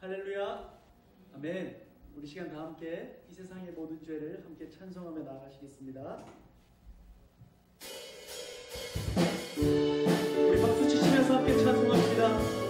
할렐루야. 아멘. 우리 시간 다 함께 이 세상의 모든 죄를 함께 찬송하며 나아가시겠습니다. 우리 박수 치시면서 함께 찬송합시다.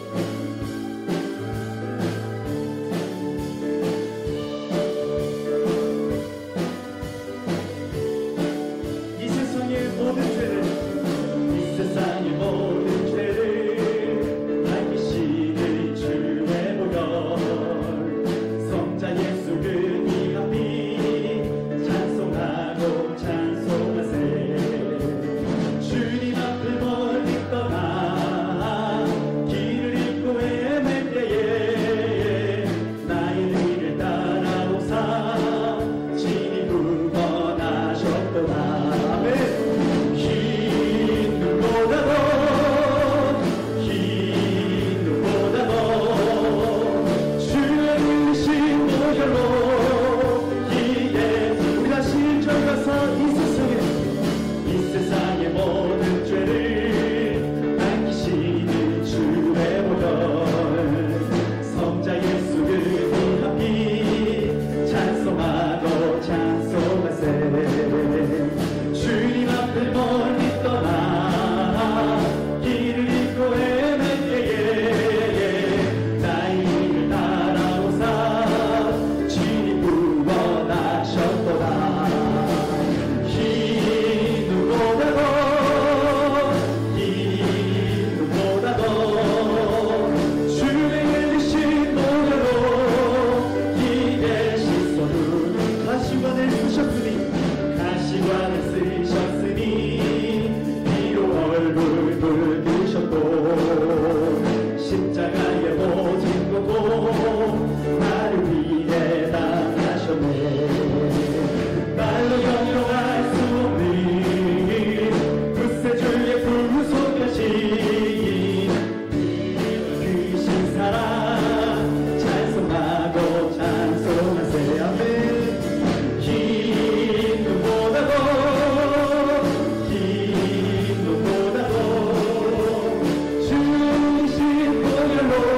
주신 보혈로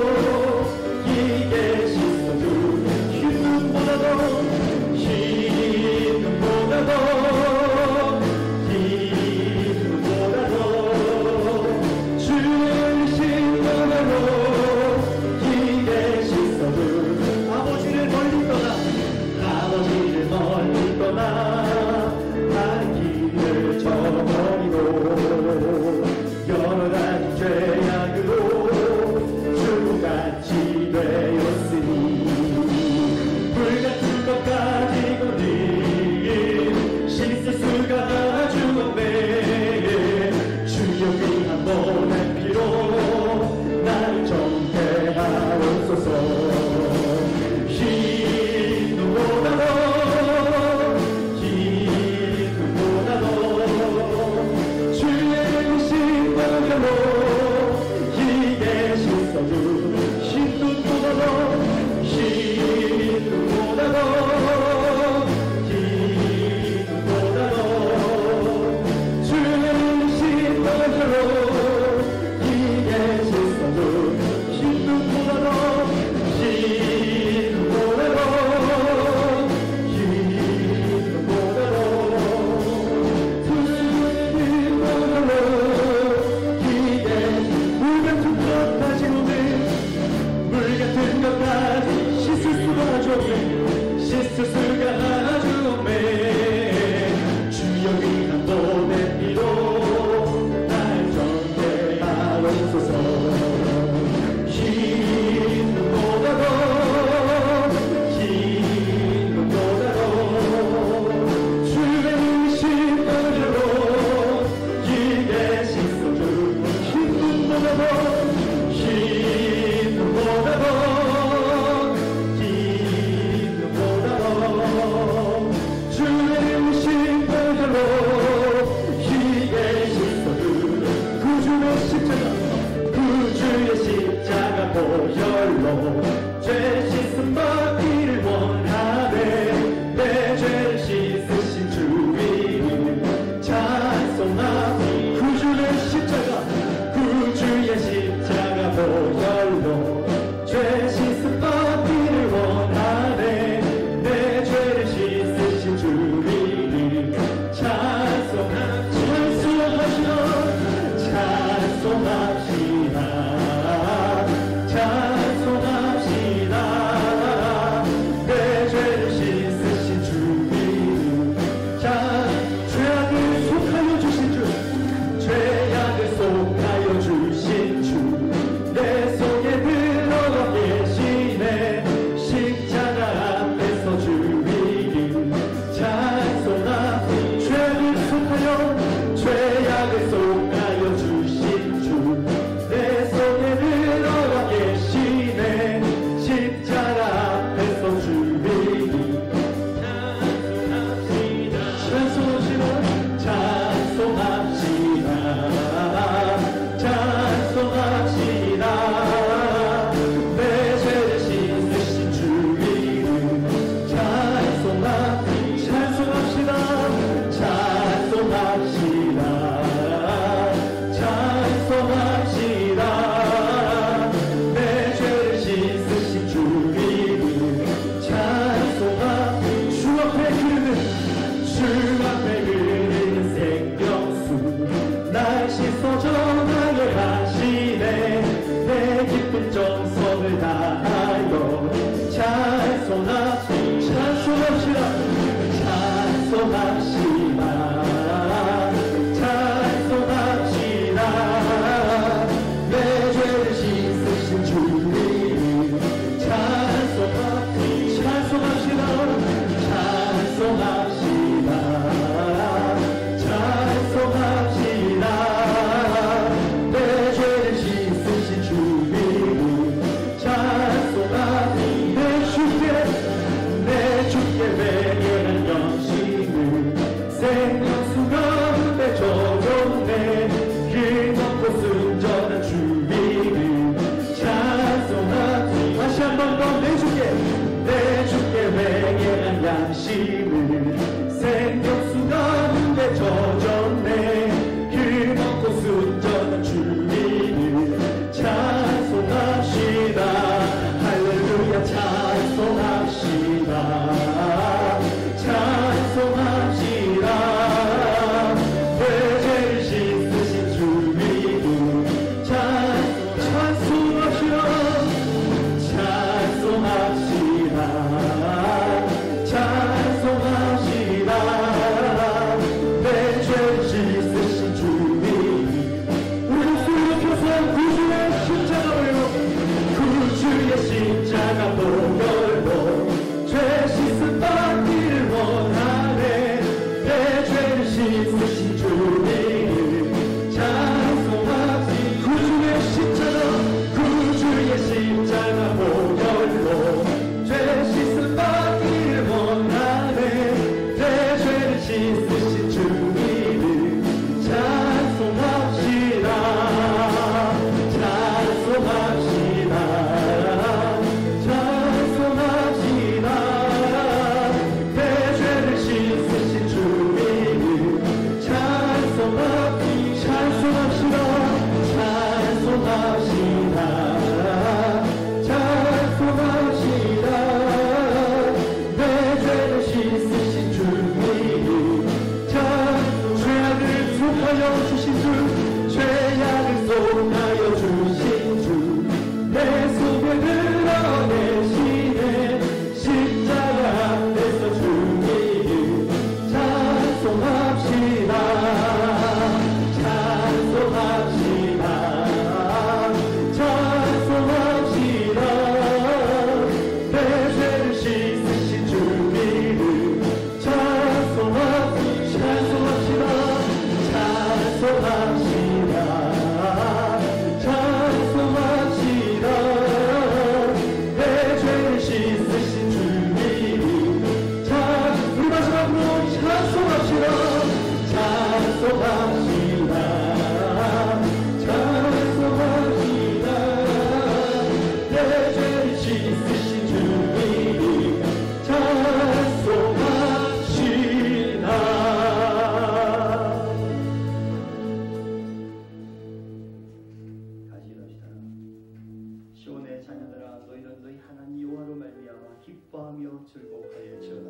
자녀들아 너희는 너희 하나님 여호와로 말미암아 기뻐하며 즐거워하였지어다.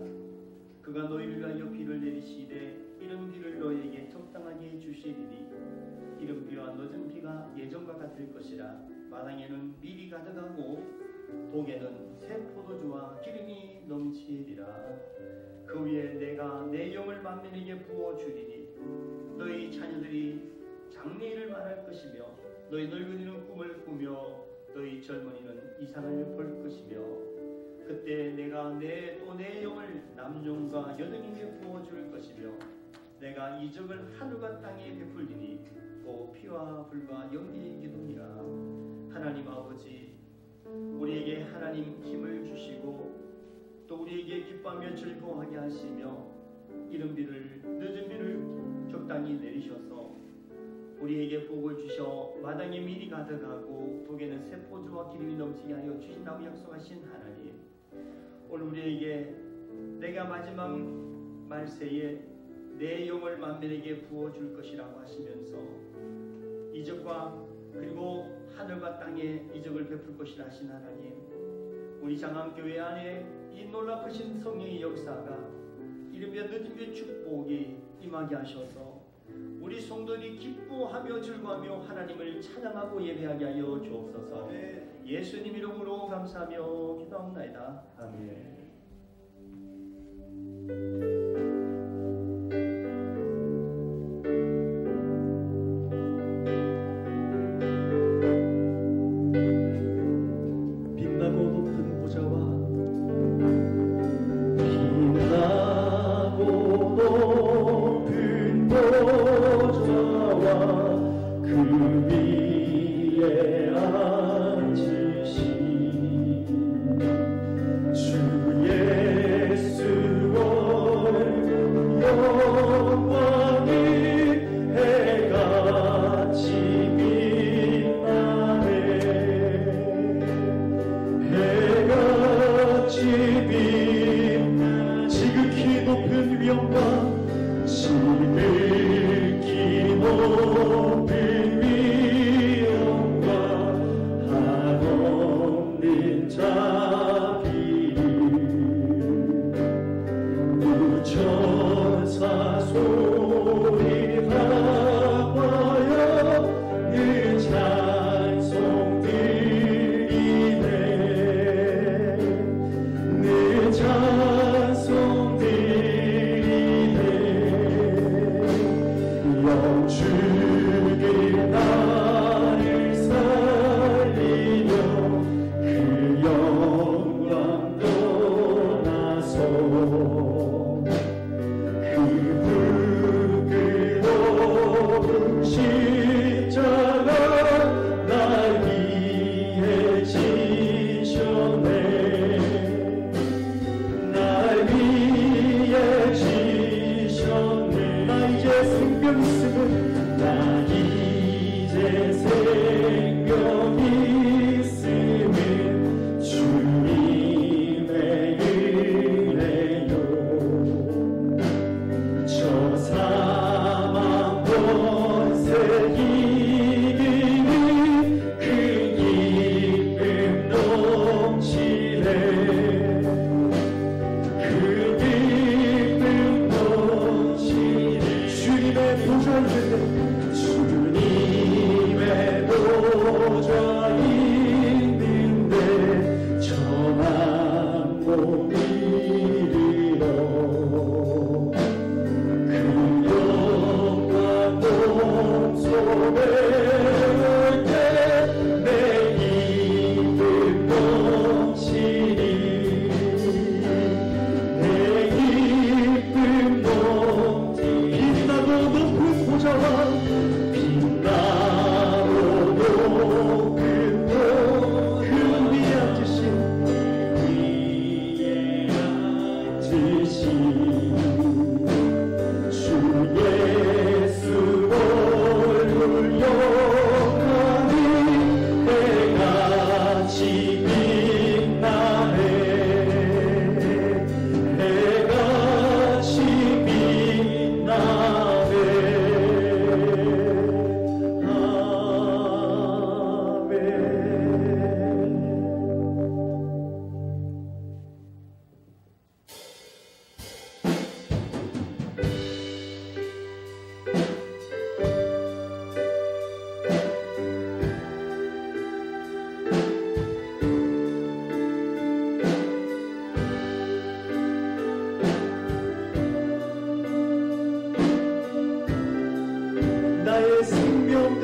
그가 너희를 위하여 비를 내리시되 이른 비를 너희에게 적당하게 주시리니 이른 비와 늦은 비가 예전과 같을 것이라. 마당에는 밀이 가득하고 독에는 새 포도주와 기름이 넘치리라. 그 위에 내가 내 영을 만민에게 부어주리니 너희 자녀들이 장래일을 말할 것이며 너희 늙은이는 꿈을 꾸며 너희 젊은이는 이상을 볼 것이며 그때 내가 또 내 영을 남종과 여종에게 부어줄 것이며 내가 이적을 하늘과 땅에 베풀리니 곧 피와 불과 연기의 기도니라. 하나님 아버지, 우리에게 하나님 힘을 주시고 또 우리에게 기뻐하며 즐거워하게 하시며 이른 비를 늦은 비를 적당히 내리셔서 우리에게 복을 주셔 마당에 밀이 가득하고 독에는 새 포도주와 기름이 넘치게 하여 주신다고 약속하신 하나님, 오늘 우리에게 내가 마지막 말세에 내 영을 만민에게 부어줄 것이라고 하시면서 이적과 그리고 하늘과 땅에 이적을 베풀 것이라 하신 하나님, 우리 장암교회 안에 이 놀라우신 성령의 역사가 이른비와 늦은비의 축복이 임하게 하셔서 우리 성도들이 기뻐하며 즐거워하며 하나님을 찬양하고 예배하게 하여 주옵소서. 예수님 이름으로 감사하며 기도합니다. 아멘. 주길 나를 살리며 그 영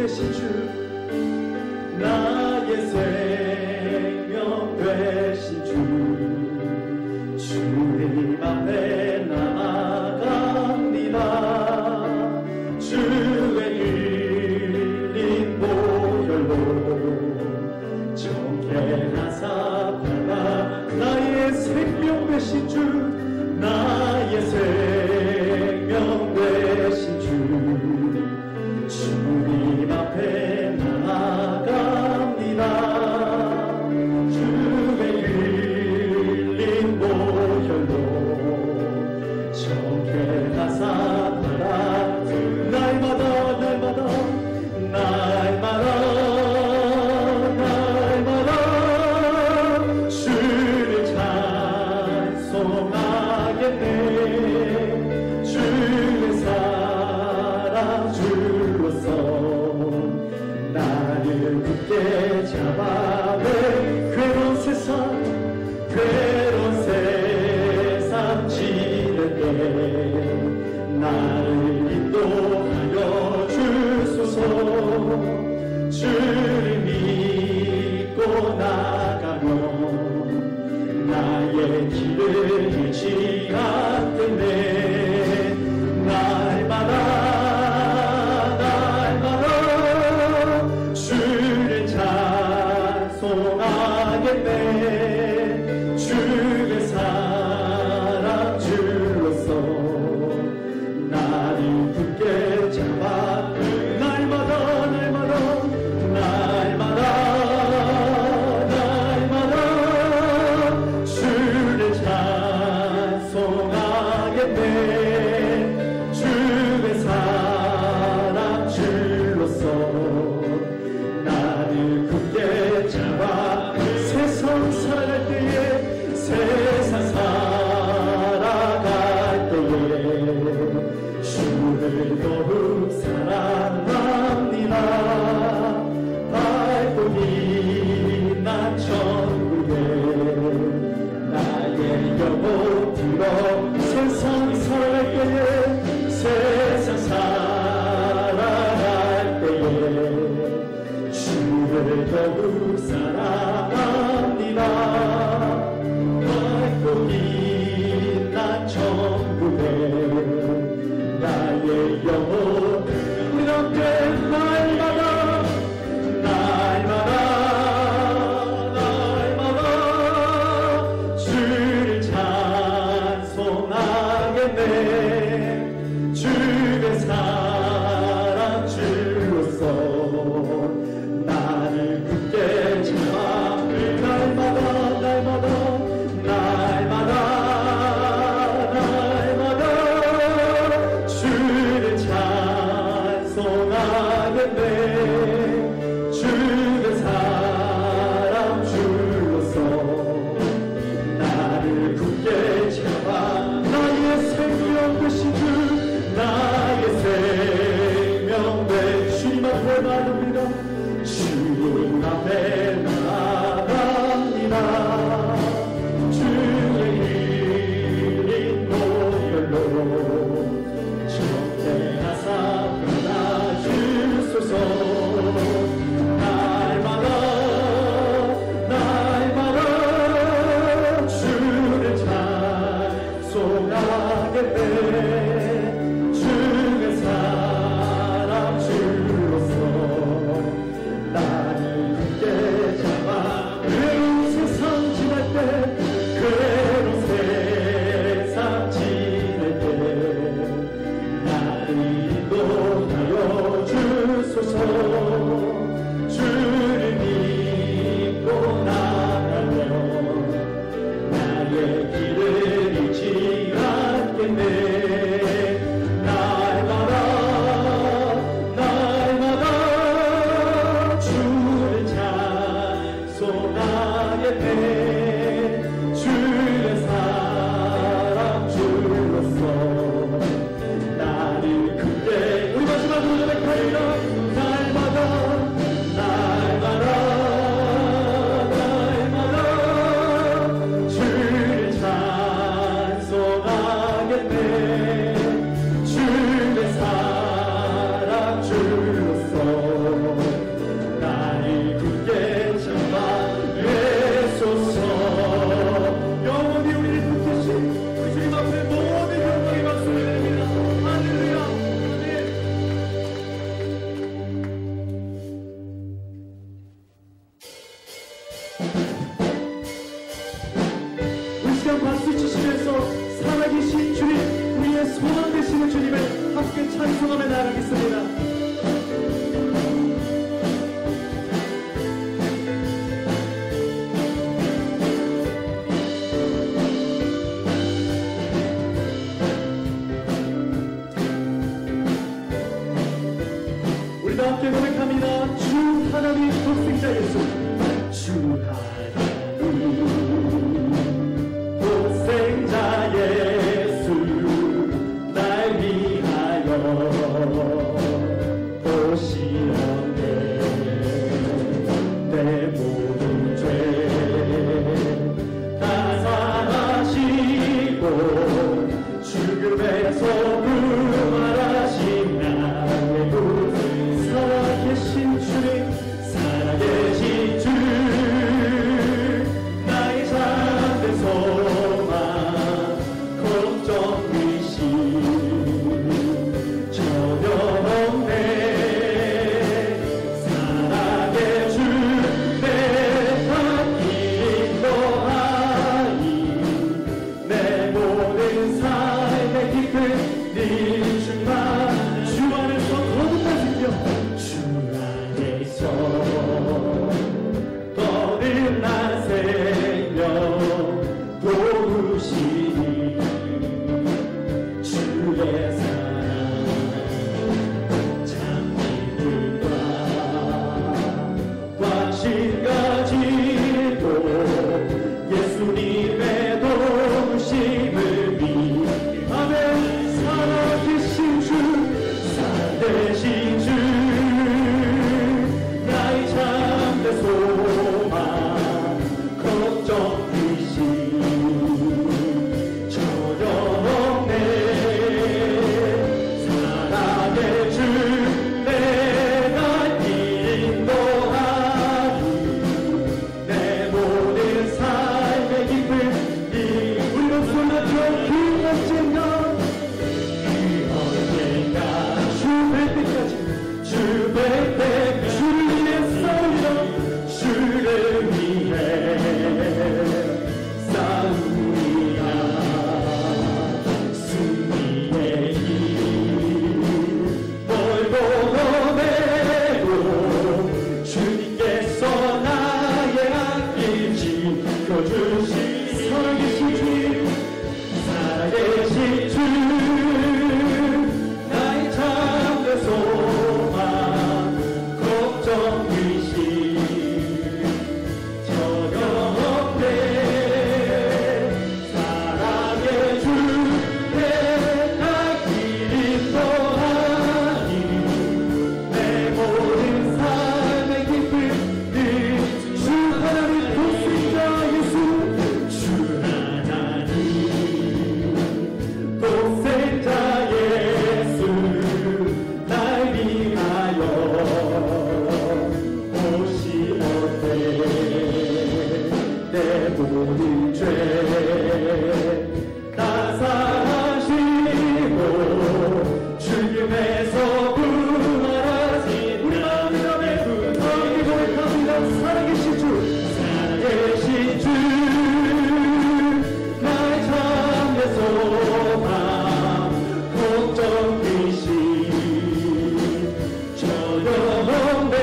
되신 주 나의 생명 되신 주 주님 앞에 나아갑니다. 주의 흘린 보혈로 정결하사 받아 나의 생명 되신 주 나의 생명 되신 주 주님 앞에 나아갑니다. 주의 흘린 보혈로 정결하사 받아 날마다 주를 찬송하겠네. 주의 사랑 주로서 나를 굳게 잡아내. 괴로운 세상 지낼 때 나를 인도하여 주소서. 주를 믿고 나가면 나의 길을 잃지 않겠네. 날마다 주를 찬송하겠네. 주의 사랑 주로서 나를 굳게 잡아 날마다 주를 찬송하겠네. 주의 사랑 주로서 나를 굳게 잡아 세상 살아갈 때에 주를 더욱 사랑합니다. 밝고 빛난 천국에 나의 영혼 들어 세상 살아갈 때에 주를 더욱 사랑합니다. 밝고 빛난 천국에 나의 영혼 우리 함께 날마다 주를 찬송하겠네. 주의 사랑 주로서 나를 굳게 잡아 날마다 주를 찬송하겠네. 주의 사랑 주로서 나를 굳게 잡아 나의 생명 되신 주 나의 생명 되신 주님 앞에 나갑니다. 주님 앞에 나갑니다. 주의 흘린 보혈로 정결하사 받아주소서. 날마다 주를 찬송하겠네. 주의 사랑 주로서 나를 굳게 잡아 괴로운 세상 지낼 때 나를 인도하여 주소서. 주를 믿고 나가면 나의 길을 잃지 않겠네. 날마다 주를 찬송하겠네. 주의 사랑 주로서 나를 굳게 우리 마지막으로 고백합니다. 날마다 주를 찬송하겠네. 주의 사랑 주로서 우리 시간 박수 치시면서 살아계신 주님, 우리의 소망 되시는 주님을 함께 찬송하며 나아가겠습니다. 함께 고백합니다. 주 하나님 독생자 예수, 주 하나님 독생자 예수, 날 위하여 오시었네. 내 모든 죄 다 사하시고 죽음에서 부활하신 나의 구, 살아계신 주님, 살아계신 주, 나의 잠든 소망, 걱정 의심 전혀 없네. 사랑의 주, 내가 인도하니 내 모든 삶의 기쁨 네 주만, 주 안에서 거듭나 생겨 떠는 생명 도우시니 주의 사랑 참 기쁘다. 관심 가지고 예수님의 도우심을 믿으면 살아계신 주, 살아계신 주, 소망, 걱정, 의심 전혀 없네. 사랑의 주, 내가 인도하니 내 모든 삶의 기쁨 네 우리 목소리 높여 그 언젠가, 그 언젠가 주 뵐 때까지, 주 뵐 때 주를 위해 싸우리라. 주를 위해 싸우리라. 승리의 길 멀고 험해도 주님께서 나의 앞길 지켜주시. 살아계신 주님, 살아계신 주, 나의 잠든 소망, 걱정 의심 모든 죄 다 사하시고 죽음에서 부활하신 우리 마음의 담에 부탁이 고백합니다. 살아계신 주, 살아계신 주, 나의 잠든 소망, 걱정 의심 전혀 없네.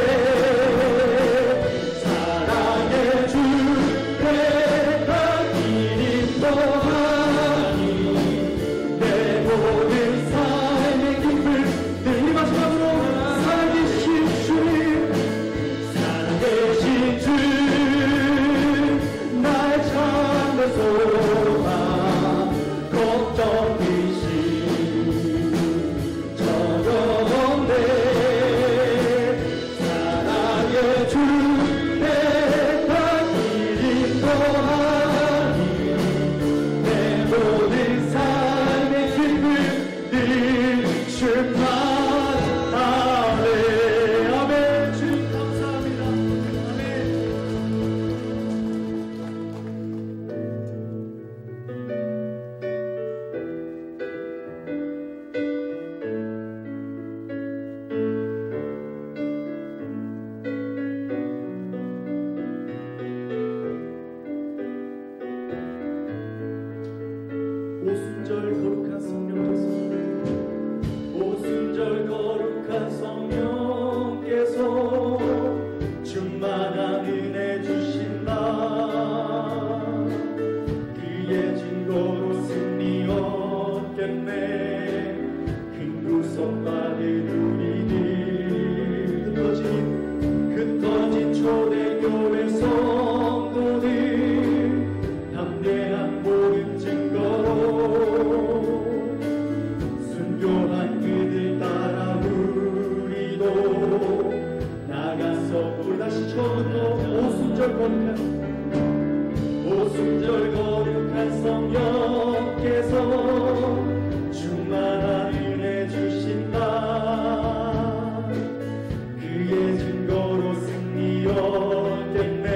사랑의 주, 내가 길 오순절 거룩한 성령께서 충만한 은혜 주신다. 그의 증거로 승리 얻겠네.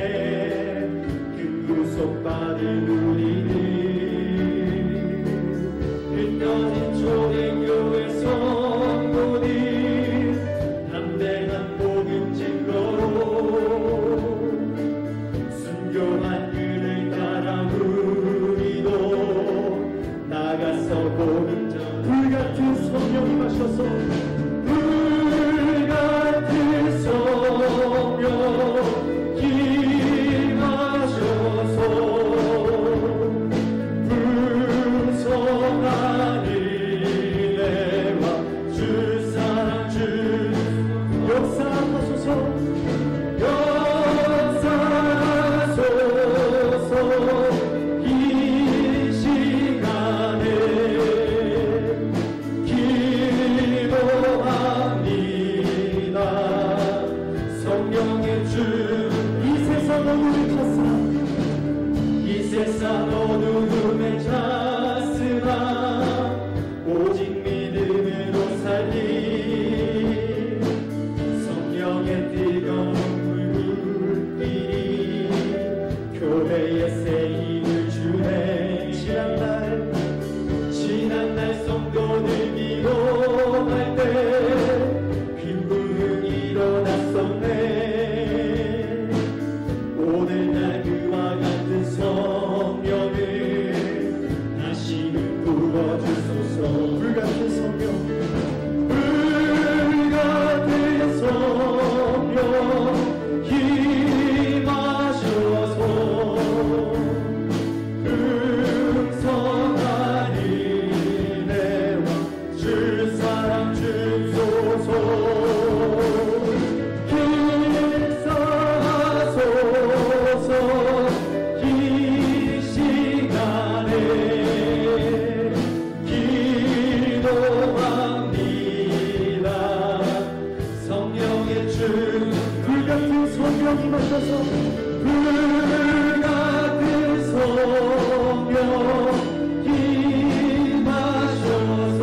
그 구속받은 우리는 흩어진 초대교회 성도들 담대한 복음 증거로 순교한 그를 따라 우리도 나가서 복음 전 불같은 성령이 마셔서 불같은 성령 임하셔서 풍성한 은혜와 주 사랑 주 역사하소서 역사하소서 이 시간에 기도합니다. 성령의 주 이 세상 어둠을 찼으나 이 세상 어둠에 찼으나 오직 믿음으로 살리 성령의 뜨거운 불길이 교회에 새 힘을 주네. 지난날 성도들 기도할 때 큰 부흥이 일어났었네. 오늘날 그와 같은 성령을 다시는 부어주소서. 불같은 성령 불같은 성령 임하셔서 풍성한 은혜와 주 사랑 주소서. 역사하소서 이 시간에 기도합니다. 성령의 주 불같은 성령이 마셔서 불같은 성령 임하셔서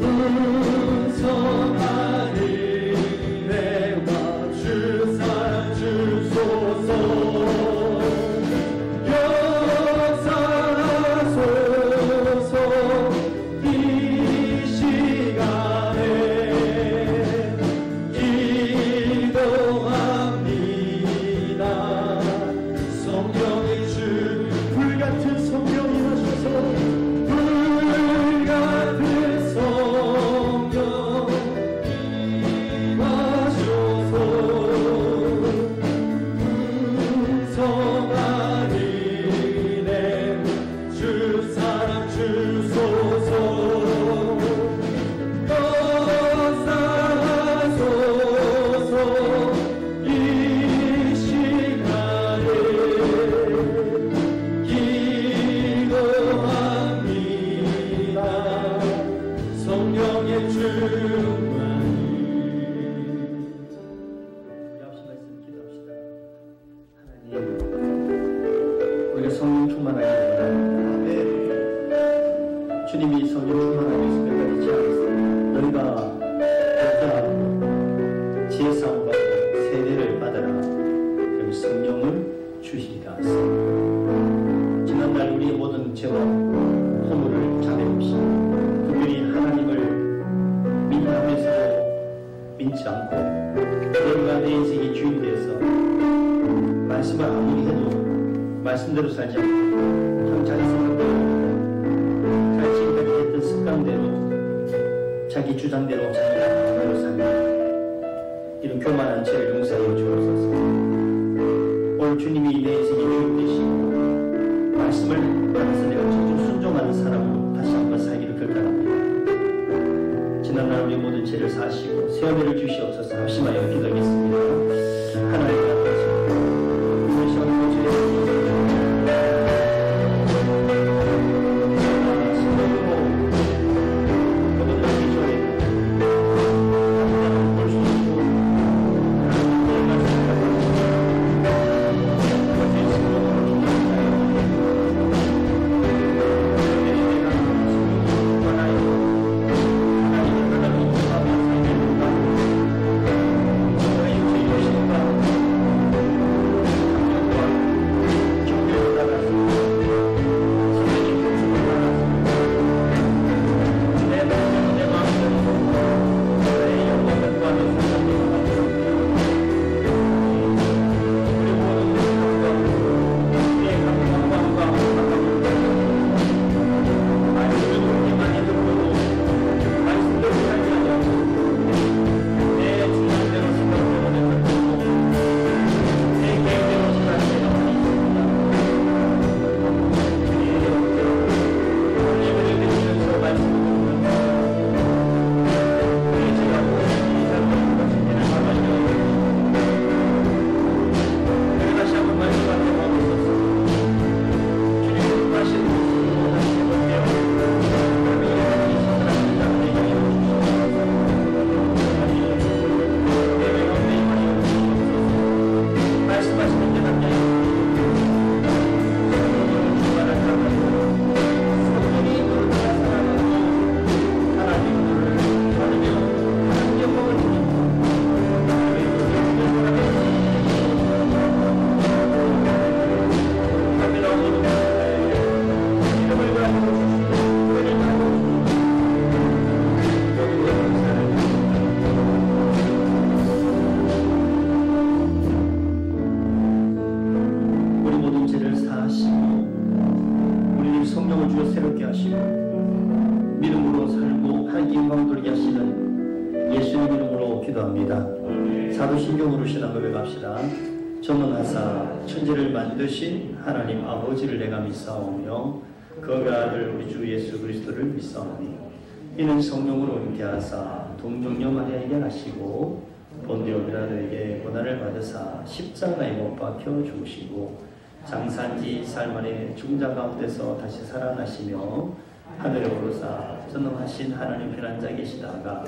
풍성한 은혜와 주 사랑 주소서. 역사하소서 이 시간에 기도합니다. 성령의 주 불같은 성령이 하셔서 불같은 성령 임하셔서 풍성한 은혜 주 사랑 주소서. 역사하소서 이 시간에 기도합니다. 성령의 충만이. 우리 앞서 말씀 기도합시다. 하나님, 우리가 성령 충만하기 원합니다. 주님이 성령 충만하기 위해서 몇 가지 제안했습니다. 너희가 복종하고 지혜 싸움과 세례를 받아라. 그럼 성령을 주시리라 하셨습니다. 지난날 우리의 모든 죄와 허물을 자백없이 그들이 하나님을 믿으면서도 믿지 않고 내가 내 인생의 주인 되어서 말씀을 아무리 해도 말씀대로 살지 않고 참 자기 생각대로 자기 지금까지 했던 습관대로 자기 주장대로 자기 마음대로 사는 이런 교만한 죄를 용서하여 주옵소서. 오늘 주님이 내 인생의 주인 되시고 말씀을 따라서 내가 자주 순종하는 사람으로 다시 한번 살기를 결단합니다. 지난날 우리 모든 죄를 사하시고 새 은혜를 주시옵소서. 합심하여 기도하겠습니다. 하나님 앞에서 오늘 시간 성령으로 신앙 고백합시다. 전능하사 천지를 만드신 하나님 아버지를 내가 믿사오며 그의 아들 우리 주 예수 그리스도를 믿사오니 이는 성령으로 잉태하사 동정녀 마리아에게 하시고 본디오 빌라도에게 고난을 받으사 십자가에 못 박혀 죽으시고 장사한 지 사흘 만에 죽은 자 가운데서 다시 살아나시며 하늘에 오르사 전능하신 하나님 편한 자 계시다가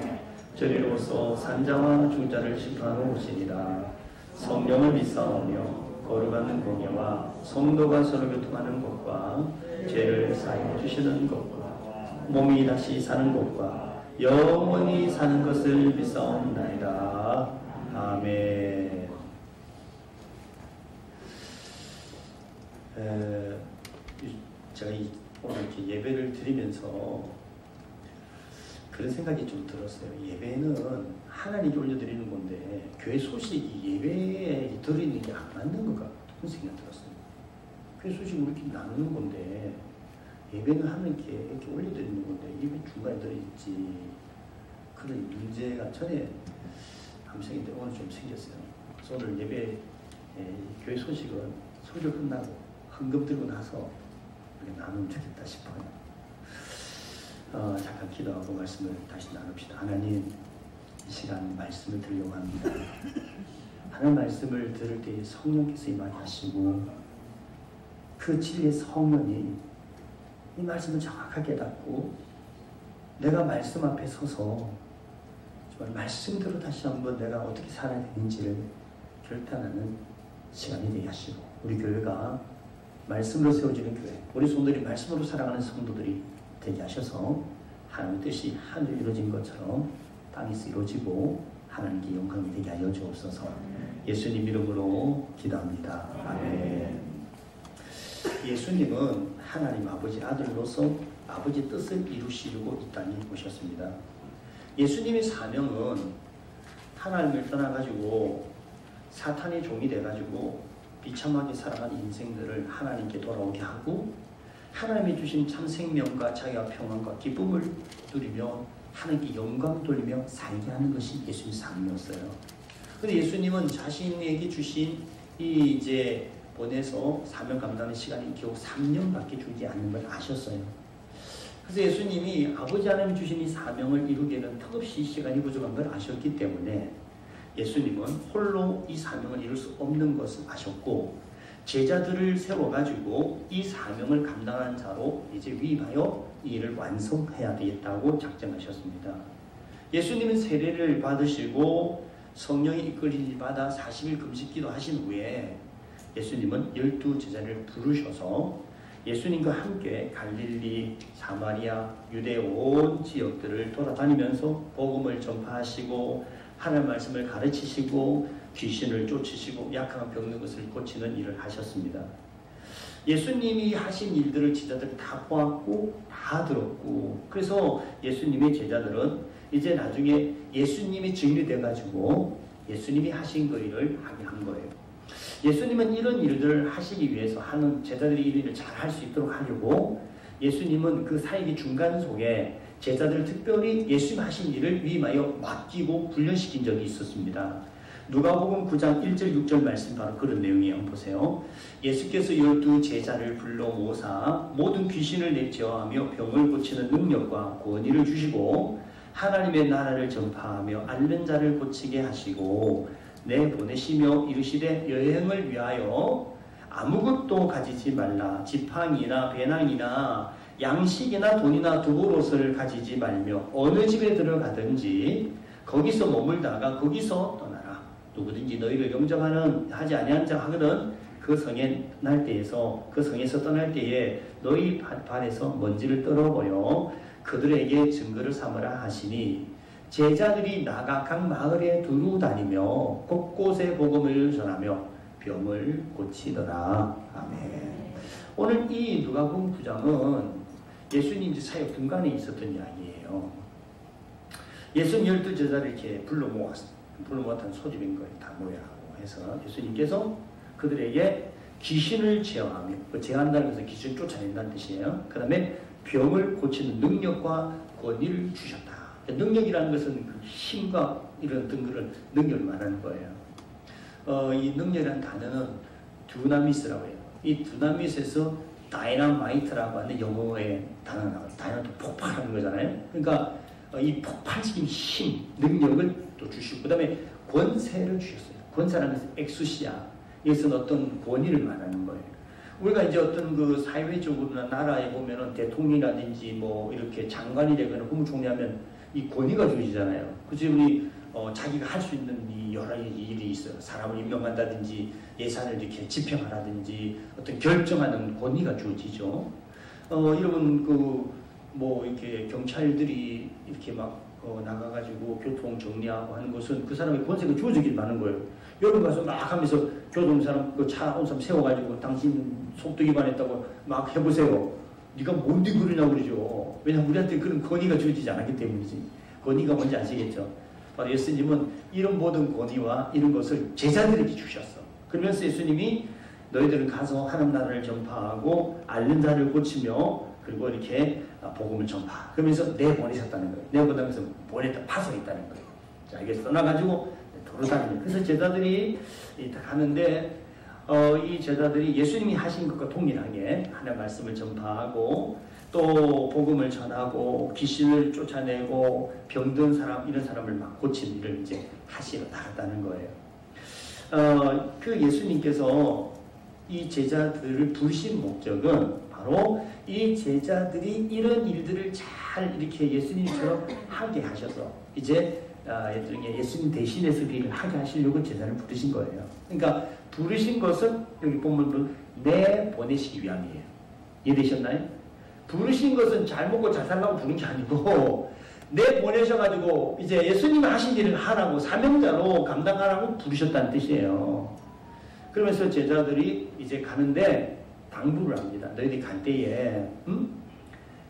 저리로서 산자와 중자를 심판하러 오시니라. 성령을 믿사오며 거룩하는 공예와 성도가 서로 교통하는 것과 죄를 사하여 주시는 것과 몸이 다시 사는 것과 영원히 사는 것을 믿사옵나이다. 아멘. 제가 오늘 이렇게 예배를 드리면서 그런 생각이 좀 들었어요. 예배는 하나님께 올려드리는 건데 교회 소식이 예배에 들어있는 게 안 맞는 것 같은 생각이 들었어요. 교회 소식을 우리끼리 나누는 건데 예배는 하나님께 이렇게 올려드리는 건데 예배 중간에 들어있지. 그런 문제가 전에 감성인데 오늘 좀 생겼어요. 그래서 오늘 예배 교회 소식은 설교 끝나고 헌금 들고 나서 우리가 나누면 좋겠다 싶어요. 잠깐 기도하고 말씀을 다시 나눕시다. 하나님, 이 시간 말씀을 들으려고 합니다. 하나님 말씀을 들을 때 성령께서 임하시고 그 진리의 성령이 이 말씀을 정확하게 깨닫고 내가 말씀 앞에 서서 정말 말씀대로 다시 한번 내가 어떻게 살아야 되는지를 결단하는 시간이 되게 하시고 우리 교회가 말씀으로 세워지는 교회, 우리 성도들이 말씀으로 살아가는 성도들이 되게 하셔서 하나님의 뜻이 하늘에 이루어진 것처럼 땅에서 이루어지고 하나님께 영광이 되게 하여 주옵소서. 예수님 이름으로 기도합니다. 아멘. 예수님은 하나님 아버지 아들로서 아버지 뜻을 이루시려고 이 땅에 오셨습니다. 예수님의 사명은 하나님을 떠나가지고 사탄의 종이 돼가지고 비참하게 살아간 인생들을 하나님께 돌아오게 하고 하나님이 주신 참 생명과 자유와 평안과 기쁨을 누리며 하나님께 영광 돌리며 살게 하는 것이 예수님의 사명이었어요. 그런데 예수님은 자신에게 주신 이 이제 보내서 사명 감당하는 시간이 겨우 3년밖에 주지 않는 걸 아셨어요. 그래서 예수님이 아버지 하나님 주신 이 사명을 이루기에는 턱없이 시간이 부족한 걸 아셨기 때문에 예수님은 홀로 이 사명을 이룰 수 없는 것을 아셨고 제자들을 세워가지고 이 사명을 감당하는 자로 이제 위임하여 이 일을 완성해야 되겠다고 작정하셨습니다. 예수님은 세례를 받으시고 성령의 이끌림을 받아 40일 금식기도 하신 후에 예수님은 12제자를 부르셔서 예수님과 함께 갈릴리, 사마리아, 유대 온 지역들을 돌아다니면서 복음을 전파하시고 하나님의 말씀을 가르치시고 귀신을 쫓으시고 약한 병든 것을 고치는 일을 하셨습니다. 예수님이 하신 일들을 제자들이 다 보았고 다 들었고 그래서 예수님의 제자들은 이제 나중에 예수님이 증리돼가지고 예수님이 하신 그 일을 하게 한 거예요. 예수님은 이런 일들을 하시기 위해서 하는 제자들이 이 일을 잘 할 수 있도록 하려고 예수님은 그 사역의 중간 속에 제자들을 특별히 예수님 하신 일을 위임하여 맡기고 훈련시킨 적이 있었습니다. 누가복음 9장 1절 6절 말씀 바로 그런 내용이에요. 한번 보세요. 예수께서 12제자를 불러 모사 모든 귀신을 내제어하며 병을 고치는 능력과 권위를 주시고 하나님의 나라를 전파하며 앓는 자를 고치게 하시고 내보내시며 이르시되 여행을 위하여 아무것도 가지지 말라. 지팡이나 배낭이나 양식이나 돈이나 두부옷을 가지지 말며 어느 집에 들어가든지 거기서 머물다가 거기서 떠나라. 누구든지 너희를 영접하는 하지 아니한 자 하거든 그 성에 떠날 때에서 그 성에서 떠날 때에 너희 발에서 먼지를 떨어버려 그들에게 증거를 삼으라 하시니 제자들이 나가 각 마을에 두루 다니며 곳곳에 복음을 전하며 병을 고치더라. 아멘. 오늘 이 누가복음 9장은 예수님 사역 중간에 있었던 이야기예요. 예수님 12제자를 이렇게 불러 모았던 소집인 거예요. 다 모여라고 해서 예수님께서 그들에게 귀신을 제어하며 제어한다는 것은 귀신 쫓아낸다는 뜻이에요. 그 다음에 병을 고치는 능력과 권위를 주셨다. 능력이라는 것은 그 힘과 이런 등그런 능력을 말하는 거예요. 이 능력이라는 단어는 두나미스라고 해요. 이 두나미스에서 다이나마이트라고 하는 영어의 단어가 나와요. 다이나도 폭발하는 거잖아요. 그러니까 이 폭발적인 힘, 능력을 또 주시고 그 다음에 권세를 주셨어요. 권세라는 것은 엑수시아. 이것은 어떤 권위를 말하는 거예요. 우리가 이제 어떤 그 사회적으로나 나라에 보면은 대통령이라든지 뭐 이렇게 장관이 되거나 국무총리하면 이 권위가 주어지잖아요. 그치 우리 자기가 할 수 있는 이 여러 일이 있어요. 사람을 임명한다든지 예산을 이렇게 집행하라든지 어떤 결정하는 권위가 주어지죠. 여러분 그 뭐 이렇게 경찰들이 이렇게 막 나가가지고 교통 정리하고 하는 것은 그 사람의 권세가 주어지길 많은 거예요. 여러분 가서 막 하면서 교통 사람 그 차 온 사람 세워가지고 당신 속도 위반했다고 막 해보세요. 네가 뭔데 그러냐고 그러죠. 왜냐하면 우리한테 그런 권위가 주어지지 않았기 때문이지. 권위가 뭔지 아시겠죠? 바로 예수님은 이런 모든 권위와 이런 것을 제자들에게 주셨어. 그러면서 예수님이 너희들은 가서 하나님 나라를 전파하고 앓는 자를 고치며 그리고 이렇게 복음을 전파. 그러면서 내보내셨다는 거예요. 내보내면서 보냈다 파송했다는 거예요. 자 이게 떠나가지고 돌아다니는. 그래서 제자들이 가는데 이 제자들이 예수님이 하신 것과 동일하게 하나님 말씀을 전파하고 또 복음을 전하고 귀신을 쫓아내고 병든 사람 이런 사람을 막 고치는 일을 이제 하시러 나갔다는 거예요. 그 예수님께서 이 제자들을 부르신 목적은 바로 이 제자들이 이런 일들을 잘 이렇게 예수님처럼 하게 하셔서 이제 일종의 예수님 대신해서 그 일을 하게 하시려고 제자를 부르신 거예요. 그러니까 부르신 것은 여기 보면 내보내시기 위함이에요. 이해되셨나요? 부르신 것은 잘 먹고 잘 살라고 부른 게 아니고 내보내셔가지고 이제 예수님이 하신 일을 하라고 사명자로 감당하라고 부르셨다는 뜻이에요. 그러면서 제자들이 이제 가는데 당부를 합니다. 너희들이 갈 때에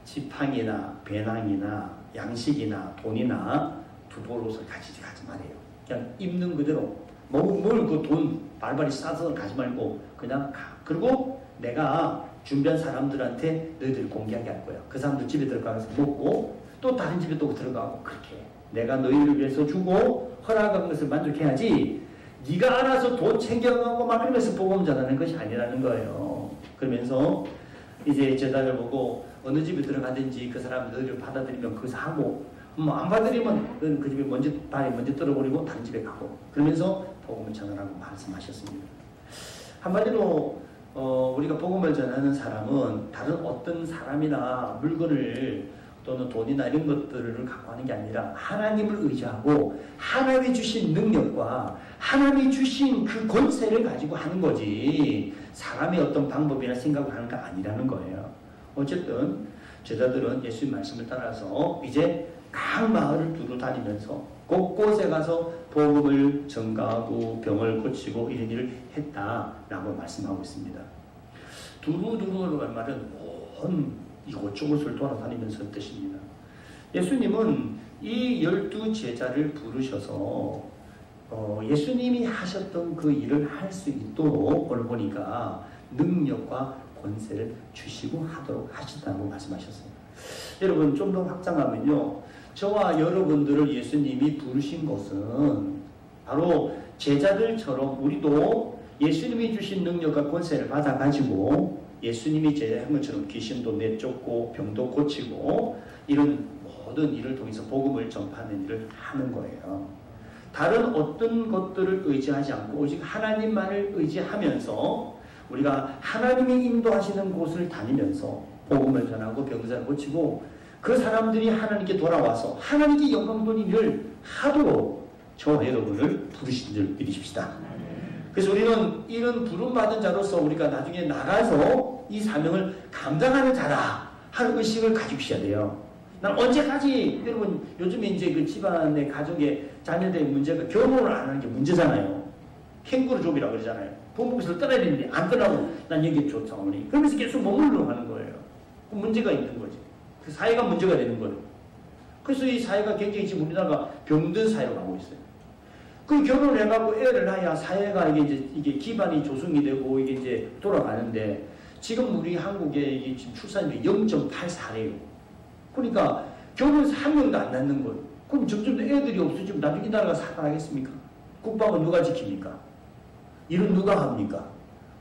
지팡이나 배낭이나 양식이나 돈이나 두보롯을 가지지 말아요. 그냥 입는 그대로 뭘 그 돈 발발이 싸서 가지 말고 그냥 가. 그리고 내가 준비한 사람들한테 너희들을 공개하게 할 거야. 그 사람들 집에 들어가서 먹고 또 다른 집에 또 들어가고 그렇게 내가 너희를 위해서 주고 허락한 것을 만족해야지 네가 알아서 돈 챙겨가고 막 그러면서 복음 전하는 것이 아니라는 거예요. 그러면서 이제 제자들 보고 어느 집에 들어가든지 그 사람 너희를 받아들이면 거기서 하고 안 받아들이면 그 집에 발에 먼저 떨어버리고 다른 집에 가고 그러면서 복음을 전하라고 말씀하셨습니다. 한마디로 우리가 복음을 전하는 사람은 다른 어떤 사람이나 물건을 또는 돈이나 이런 것들을 갖고 하는 게 아니라 하나님을 의지하고 하나님이 주신 능력과 하나님이 주신 그 권세를 가지고 하는 거지 사람의 어떤 방법이나 생각을 하는 게 아니라는 거예요. 어쨌든 제자들은 예수님 말씀을 따라서 이제 각 마을을 두루 다니면서 곳곳에 가서 복음을 전가하고 병을 고치고 이런 일을 했다라고 말씀하고 있습니다. 두루두루라는 말은 온 이곳저곳을 돌아다니면서 뜻입니다. 예수님은 이 12 제자를 부르셔서 예수님이 하셨던 그 일을 할 수 있도록 오늘 보니까 능력과 권세를 주시고 하도록 하신다고 말씀하셨어요. 여러분 좀 더 확장하면요. 저와 여러분들을 예수님이 부르신 것은 바로 제자들처럼 우리도 예수님이 주신 능력과 권세를 받아가지고 예수님이 제자한 것처럼 귀신도 내쫓고 병도 고치고 이런 모든 일을 통해서 복음을 전파하는 일을 하는 거예요. 다른 어떤 것들을 의지하지 않고 오직 하나님만을 의지하면서 우리가 하나님이 인도하시는 곳을 다니면서 복음을 전하고 병자를 고치고 그 사람들이 하나님께 돌아와서 하나님께 영광 돌리는 일을 하도록 저와 여러분을 부르신 줄 믿으십시다. 그래서 우리는 이런 부름받은 자로서 우리가 나중에 나가서 이 사명을 감당하는 자다 하는 의식을 가지고 있어야 돼요. 난 언제까지 여러분 요즘에 이제 그 집안의 가족의 자녀들의 문제가 결혼을 안 하는 게 문제잖아요. 캥거루 족이라고 그러잖아요. 부모에서 떠나야 되는데 안 떠나고 난 여기 좋다 어머니. 그러면서 계속 머물러 가는 거예요. 그 문제가 있는 거지. 그 사회가 문제가 되는 거예요. 그래서 이 사회가 굉장히 지금 우리나라가 병든 사회로 가고 있어요. 그 결혼을 해갖고 애를 낳아야 사회가 이게 기반이 조성이 되고 이게 이제 돌아가는데 지금 우리 한국에 이게 지금 출산율이 0.84래요. 그러니까 결혼해서 한 명도 안 낳는 거예요. 그럼 점점 애들이 없어지면 나중에 이 나라가 살아나겠습니까? 국방은 누가 지킵니까? 일은 누가 합니까?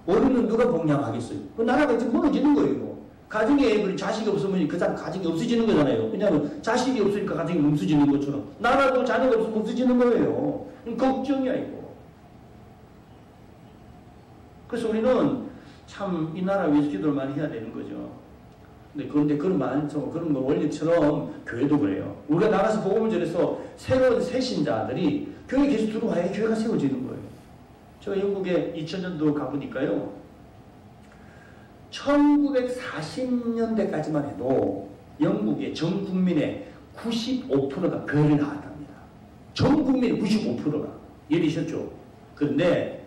어른은 누가 봉양하겠어요? 그 나라가 이제 무너지는 거예요. 가정에 자식이 없으면 그 사람 가정이 없어지는 거잖아요. 왜냐하면 자식이 없으니까 가정이 없어지는 것처럼 나라도 자녀가 없으면 없어지는 거예요. 걱정이야 이거. 그래서 우리는 참 이 나라 위해서 기도를 많이 해야 되는 거죠. 그런데 그런 그런 원리처럼 교회도 그래요. 우리가 나가서 복음을 전해서 새로운 새 신자들이 교회에 계속 들어와야 교회가 세워지는 거예요. 제가 영국에 2000년도 가보니까요. 1940년대까지만 해도 영국의 전 국민의 95%가 교회를 나왔답니다. 전 국민의 95%가. 이해되셨죠? 그런데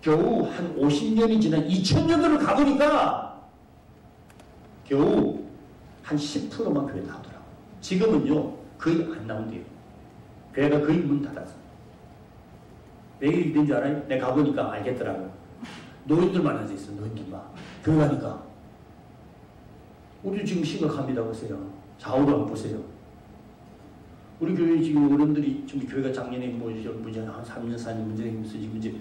겨우 한 50년이 지난 2000년도를 가보니까 겨우 한 10%만 교회 나오더라고요. 지금은요 거의 안 나온대요. 교회가 거의 문 닫았어요. 왜 이렇게 된 줄 알아요? 내가 가보니까 알겠더라고요. 노인들만 앉아 있어요. 노인들만. 교회 가니까. 우리 지금 심각합니다. 보세요. 좌우로 한번 보세요. 우리 교회 지금 어른들이 지금 교회가 작년에 문제 한 3년 4년 문제 생기면서 지금 이제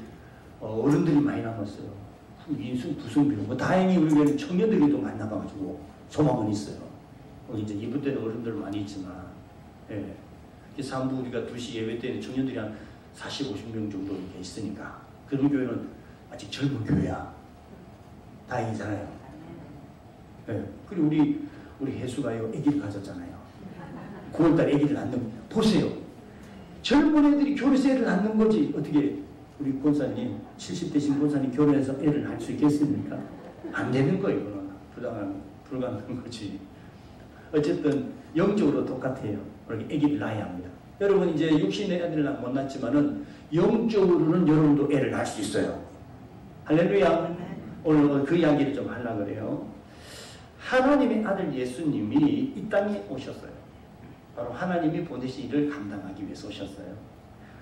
어른들이 많이 남았어요. 인수 구성비고 다행히 우리 교회는 청년들이 또 많이 남아가지고 소망은 있어요. 이제 2부 때는 어른들 많이 있지만, 예. 3부 우리가 2시 예배 때는 청년들이 한 40, 50명 정도 이렇게 있으니까. 그런 교회는 아직 젊은 교회야. 다행이잖아요. 예. 그리고 우리 혜수가요, 아기를 가졌잖아요. 9월달에 아기를 낳는, 보세요. 젊은 애들이 교회에서 애를 낳는 거지. 어떻게, 우리 권사님, 70대신 권사님 결혼해서 애를 낳을 수 있겠습니까? 안 되는 거예요, 이거는. 불가능한 거지. 어쨌든, 영적으로 똑같아요. 그렇게 아기를 낳아야 합니다. 여러분, 이제 육신의 애들을 못 낳지만은, 영적으로는 여러분도 애를 낳을 수 있어요. 할렐루야. 오늘 그 이야기를 좀 하려고 그래요. 하나님의 아들 예수님이 이 땅에 오셨어요. 바로 하나님이 보내신 일을 감당하기 위해서 오셨어요.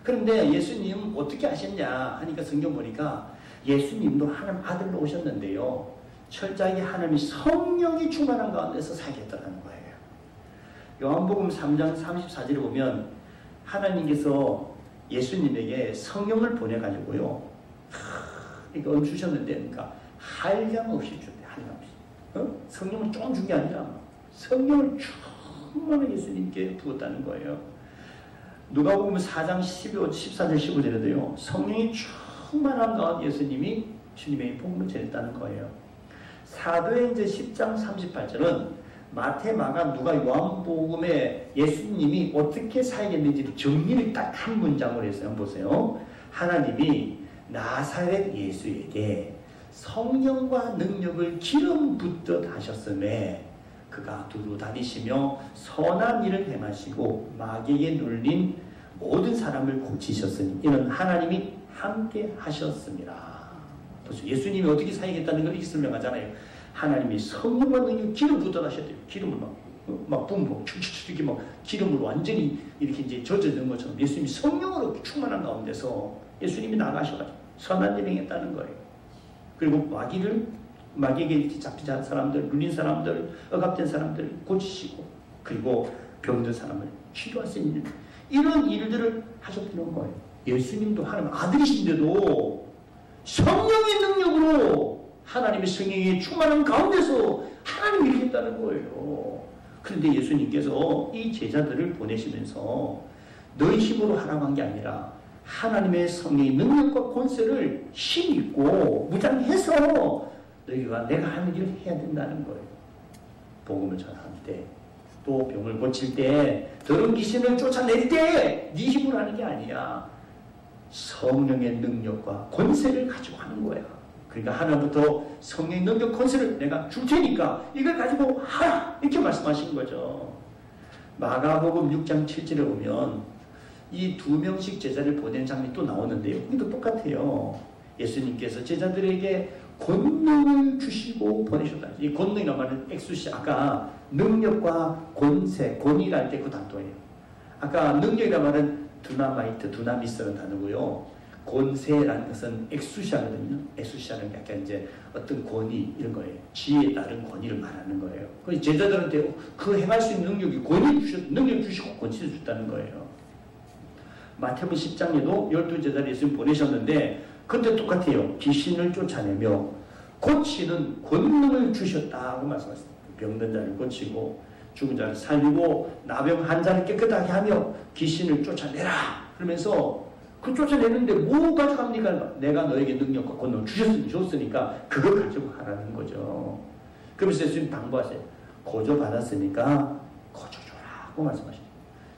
그런데 예수님 어떻게 하셨냐 하니까 성경 보니까 예수님도 하나님 아들로 오셨는데요. 철저하게 하나님이 성령이 충만한 가운데서 살겠다는 거예요. 요한복음 3장 34절에 보면 하나님께서 예수님에게 성령을 보내가지고요. 이거 주셨는데 그러니까 한량없이 준대. 한량없이. 성령을 조금 준 게 아니라 성령을 충만하게 예수님께 부었다는 거예요. 누가복음 4장 14절 15절에도요. 성령이 충만한 가운데 예수님이 주님의 복음을 전했다는 거예요. 사도행전 10장 38절은 마태, 마가, 누가, 요한복음에 예수님이 어떻게 살겠는지를 정리를 딱 한 문장으로 해서 한번 보세요. 하나님이 나사렛 예수에게 성령과 능력을 기름 붓듯 하셨음에 그가 두루 다니시며 선한 일을 행하시고 마귀에게 눌린 모든 사람을 고치셨으니 이는 하나님이 함께 하셨습니다. 그래서 예수님이 어떻게 사역했다는 걸 이렇게 설명하잖아요. 하나님이 성령과 능력을 기름 붓듯 하셨대요. 기름을 막 뿜고 이렇게 막 기름으로 완전히 이렇게 이제 젖어든 것처럼 예수님이 성령으로 충만한 가운데서 예수님이 나가셔가지고 선한 일을 행했다는 거예요. 그리고 마귀에게 잡힌 사람들, 눌린 사람들, 억압된 사람들 고치시고 그리고 병든 사람을 치료하신 일, 이런 일들을 하셨다는 거예요. 예수님도 하나님 아들이신데도 성령의 능력으로 하나님의 성령이 충만한 가운데서 하나님이 이렇게 했다는 거예요. 그런데 예수님께서 이 제자들을 보내시면서 너희 힘으로 하라고 한 게 아니라 하나님의 성령의 능력과 권세를 힘입고 무장해서 너희가 내가 하는 일을 해야 된다는 거예요. 복음을 전할 때, 또 병을 고칠 때, 더러운 귀신을 쫓아낼 때 네 힘으로 하는 게 아니야. 성령의 능력과 권세를 가지고 하는 거야. 그러니까 하나부터 성령의 능력, 권세를 내가 줄 테니까 이걸 가지고 하라! 이렇게 말씀하신 거죠. 마가복음 6장 7절에 보면 이 2명씩 제자를 보낸 장면이 또 나오는데요. 이것도 똑같아요. 예수님께서 제자들에게 권능을 주시고 보내셨다. 이 권능이라는 말은 엑수시, 아까 능력과 권세, 권위랄 때 그 단어예요. 아까 능력이라는 말은 두나마이트, 두나미스라는 단어고요. 권세라는 것은 엑수시아거든요. 엑수시아는 약간 이제 어떤 권위 이런 거예요. 지혜에 따른 권위를 말하는 거예요. 그 제자들한테 그 행할 수 있는 능력이 능력 주시고 권세를 줬다는 거예요. 마태복음 10장에도 12제자를 예수님 보내셨는데 근데 똑같아요. 귀신을 쫓아내며 고치는 권능을 주셨다고 말씀하셨습니다. 병든 자를 고치고 죽은 자를 살리고 나병 환자를 깨끗하게 하며 귀신을 쫓아내라. 그러면서 그 쫓아내는데 뭐 가져갑니까? 내가 너에게 능력과 권능을 줬으니까 그거 가지고 하라는 거죠. 그러면서 예수님 당부하세요. 고조 받았으니까 고조 줘라고 말씀하시죠.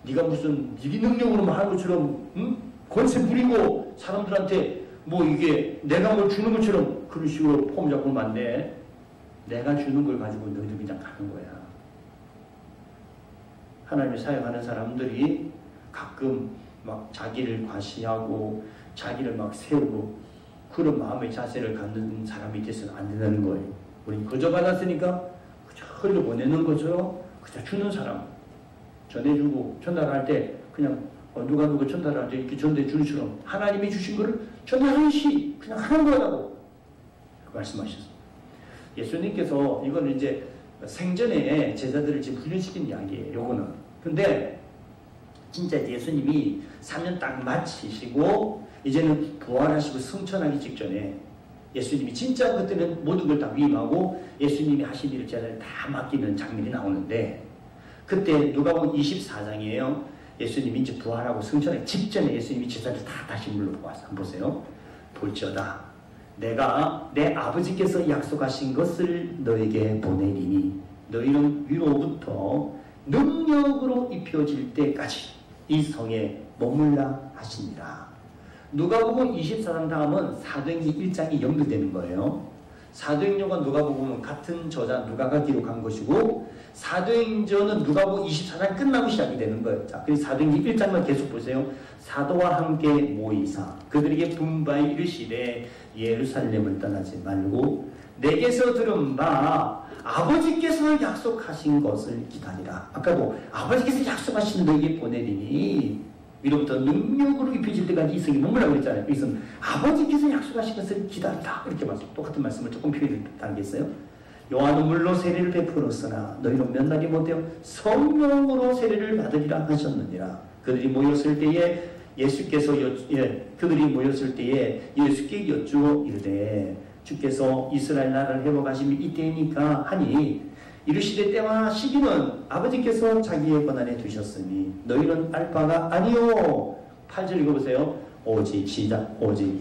네가 무슨 네 능력으로 하는 것처럼 권세 부리고 사람들한테 뭐 이게 내가 뭘 주는 것처럼 그런 식으로 폼 잡고 안 돼. 내가 주는 걸 가지고 너희들 그냥 가는 거야. 하나님을 사용하는 사람들이 가끔 막 자기를 과시하고 자기를 막 세우고 그런 마음의 자세를 갖는 사람이 돼서는 안 된다는 거예요. 우리는 거저 받았으니까 그저 흘려보내는 거죠. 그저 주는 사람 전해주고 전달할 때 그냥 누가 전달할 때 이렇게 전달해 주는 처럼 하나님이 주신 거를 전달하듯이 그냥 하는 거라고 말씀하셨어요. 예수님께서 이거는 이제 생전에 제자들을 지금 훈련시킨 이야기예요. 요거는. 근데 진짜 예수님이 3년 딱 마치시고 이제는 부활하시고 승천하기 직전에 예수님이 진짜 그때는 모든 걸 다 위임하고 예수님이 하신 일을 제자들 다 맡기는 장면이 나오는데 그때 누가복음 24장이에요. 예수님이 이제 부활하고 승천하기 직전에 예수님이 제자들 다 다시 물러보고 와서 한번 보세요. 볼지어다 내가 내 아버지께서 약속하신 것을 너에게 보내리니 너희는 위로부터 능력으로 입혀질 때까지 이 성에 머물라 하시니라. 누가복음 24장 다음은 사도행전 1장이 연결되는 거예요. 사도행전과 누가복음은 같은 저자 누가가 기록한 것이고 사도행전은 누가복음 24장 끝나고 시작이 되는 거예요. 자, 그래서 사도행전 1장만 계속 보세요. 사도와 함께 모이사 그들에게 분바에 이르시되 예루살렘을 떠나지 말고 내게서 들은 바 아버지께서 약속하신 것을 기다리라. 아까도 아버지께서 약속하신 너에게 보내리니 위로부터 능력으로 입혀질 때까지 이 성에 머물라고 그랬잖아요. 그래서 아버지께서 약속하신 것을 기다리라. 이렇게 똑같은 말씀을 조금 표현했다겠어요. 요한은 물로 세례를 베풀었으나 너희는 몇 날이 못되어 성령으로 세례를 받으리라 하셨느니라. 그들이 모였을 때에 예수께 여쭈어 이르되 주께서 이스라엘 나라를 회복하심이 이때이니까 하니 이르시되 때와 시기는 아버지께서 자기의 권한에 두셨으니 너희는 알 바가 아니요. 8절 읽어보세요. 오직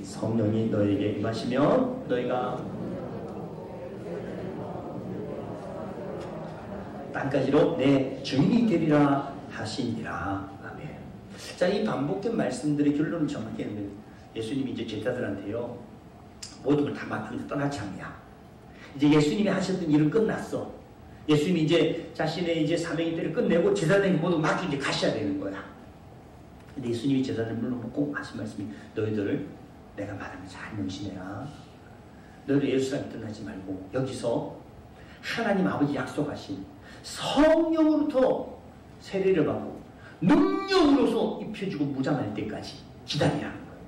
성령이 너에게 임하시면 너희가 땅까지로 내 주인이 되리라 하시니라. 아멘. 자, 이 반복된 말씀들의 결론을 정확히 했는데 예수님이 이제 제자들한테요 모든 걸 다 맡기고 떠날 참이야. 이제 예수님이 하셨던 일은 끝났어. 예수님이 이제 자신의 이제 사명의 때를 끝내고 제자들에게 모두 맡기고 이제 가셔야 되는 거야. 근데 예수님이 제자들을 불러놓고 하신 말씀이 너희들을 내가 말하면 잘 명심해라. 너희들 예루살렘 떠나지 말고 여기서 하나님 아버지 약속하신 성령으로부터 세례를 받고 능력으로서 입혀주고 무장할 때까지 기다리라는 거예요.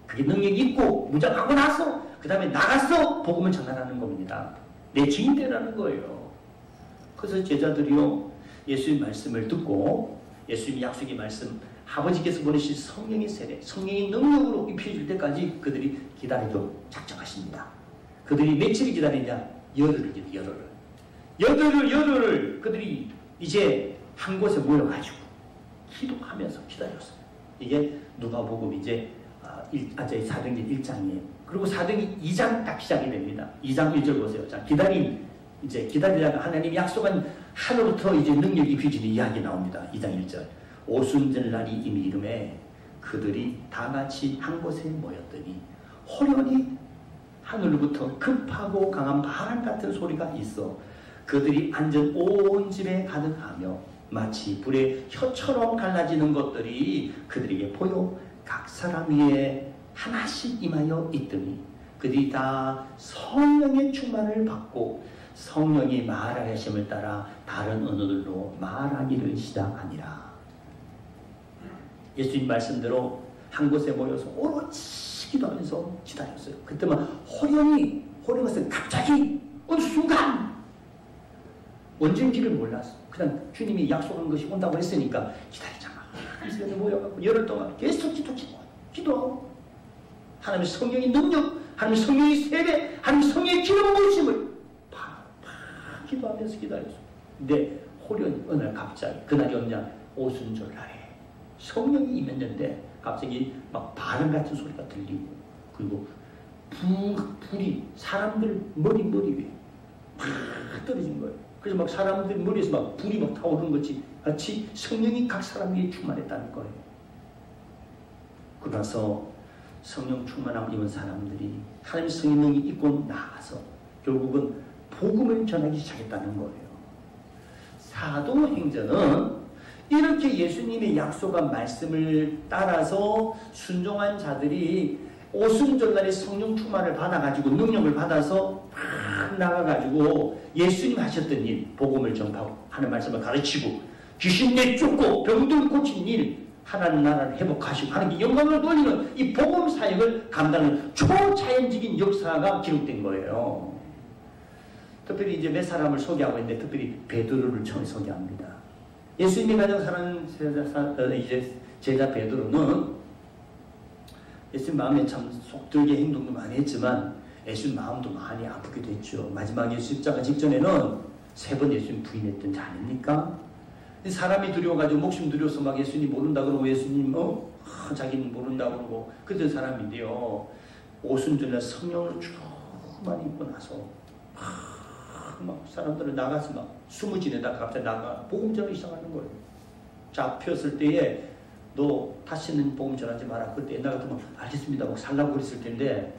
그게 능력이 있고 무장하고 나서 그 다음에 나가서 복음을 전하라는 겁니다. 내 주인 되라는 거예요. 그래서 제자들이요 예수님 말씀을 듣고 예수님 약속의 말씀 아버지께서 보내신 성령의 세례 성령의 능력으로 입혀줄 때까지 그들이 기다리도록 작정하십니다. 그들이 며칠을 기다리냐? 열흘을 그들이 이제 한 곳에 모여가지고 기도하면서 기다렸어요. 이게 누가복음 이제 사도행전 1장이에요. 그리고 사도행전 2장 딱 시작이 됩니다. 2장 1절 보세요. 자, 기다리다가 하나님이 약속한 하루부터 이제 능력이 입혀지는 이야기 나옵니다. 2장 1절. 오순절날이 이미 이름에 그들이 다 같이 한 곳에 모였더니 호련히 하늘로부터 급하고 강한 바람 같은 소리가 있어 그들이 앉은 온 집에 가득하며 마치 불에 혀처럼 갈라지는 것들이 그들에게 보여 각 사람 위에 하나씩 임하여 있더니 그들이 다 성령의 충만을 받고 성령이 말하심을 따라 다른 언어들로 말하기를 시작하니라. 예수님 말씀대로 한 곳에 모여서 오롯이 기도하면서 기다렸어요. 그때만 호련히 갑자기 어느 순간 언제인지를 몰랐어. 그냥 주님이 약속한 것이 온다고 했으니까 기다리잖아. 그래서 모여갖고 열흘 동안 계속 기도하고 하나님의 성령의 능력, 하나님의 성령의 세례, 하나님의 성령의 기름 부으심을 막 기도하면서 기다렸어요. 근데 호련히 어느 날 갑자기, 그날이 언제냐, 오순절날에 성령이 임했는데 갑자기 막 바람 같은 소리가 들리고, 그리고 불이 사람들 머리 위에 막 떨어진 거예요. 그래서 막 사람들 머리에서 막 불이 막 타오르는 것이 같이 성령이 각 사람 위에 충만했다는 거예요. 그러나서 성령 충만함을 입은 사람들이 하나님의 성령이 있고 나가서 결국은 복음을 전하기 시작했다는 거예요. 사도행전은 이렇게 예수님의 약속한 말씀을 따라서 순종한 자들이 오순절날에 성령 충만을 받아가지고 능력을 받아서 막 나가가지고 예수님 하셨던 일, 복음을 전파하고 하는 말씀을 가르치고 귀신 내쫓고 병들 고친 일, 하나님 나라를 회복하시고 하나님께 영광을 돌리는 이 복음 사역을 감당하는 초자연적인 역사가 기록된 거예요. 특별히 이제 몇 사람을 소개하고 있는데 특별히 베드로를 처음 소개합니다. 예수님이 가장 사랑하는 제자 베드로는 예수님 마음에 참 속들게 행동도 많이 했지만 예수님 마음도 많이 아프기도 했죠. 마지막에 십자가 직전에는 3번 예수님 부인했던 자 아닙니까? 사람이 두려워가지고 목숨 두려워서 막 예수님 모른다 그러고 예수님 자기는 모른다 그러고 그런 사람인데요. 오순절날 성령을 충만히 입고 나서 막 사람들은 나가서 막 숨을 지내다가 갑자기 나가 복음 전하기 시작하는 거예요. 잡혔을 때에 너 다시는 복음 전하지 마라. 그때 옛날 같으면 알겠습니다 막 살라고 그랬을 텐데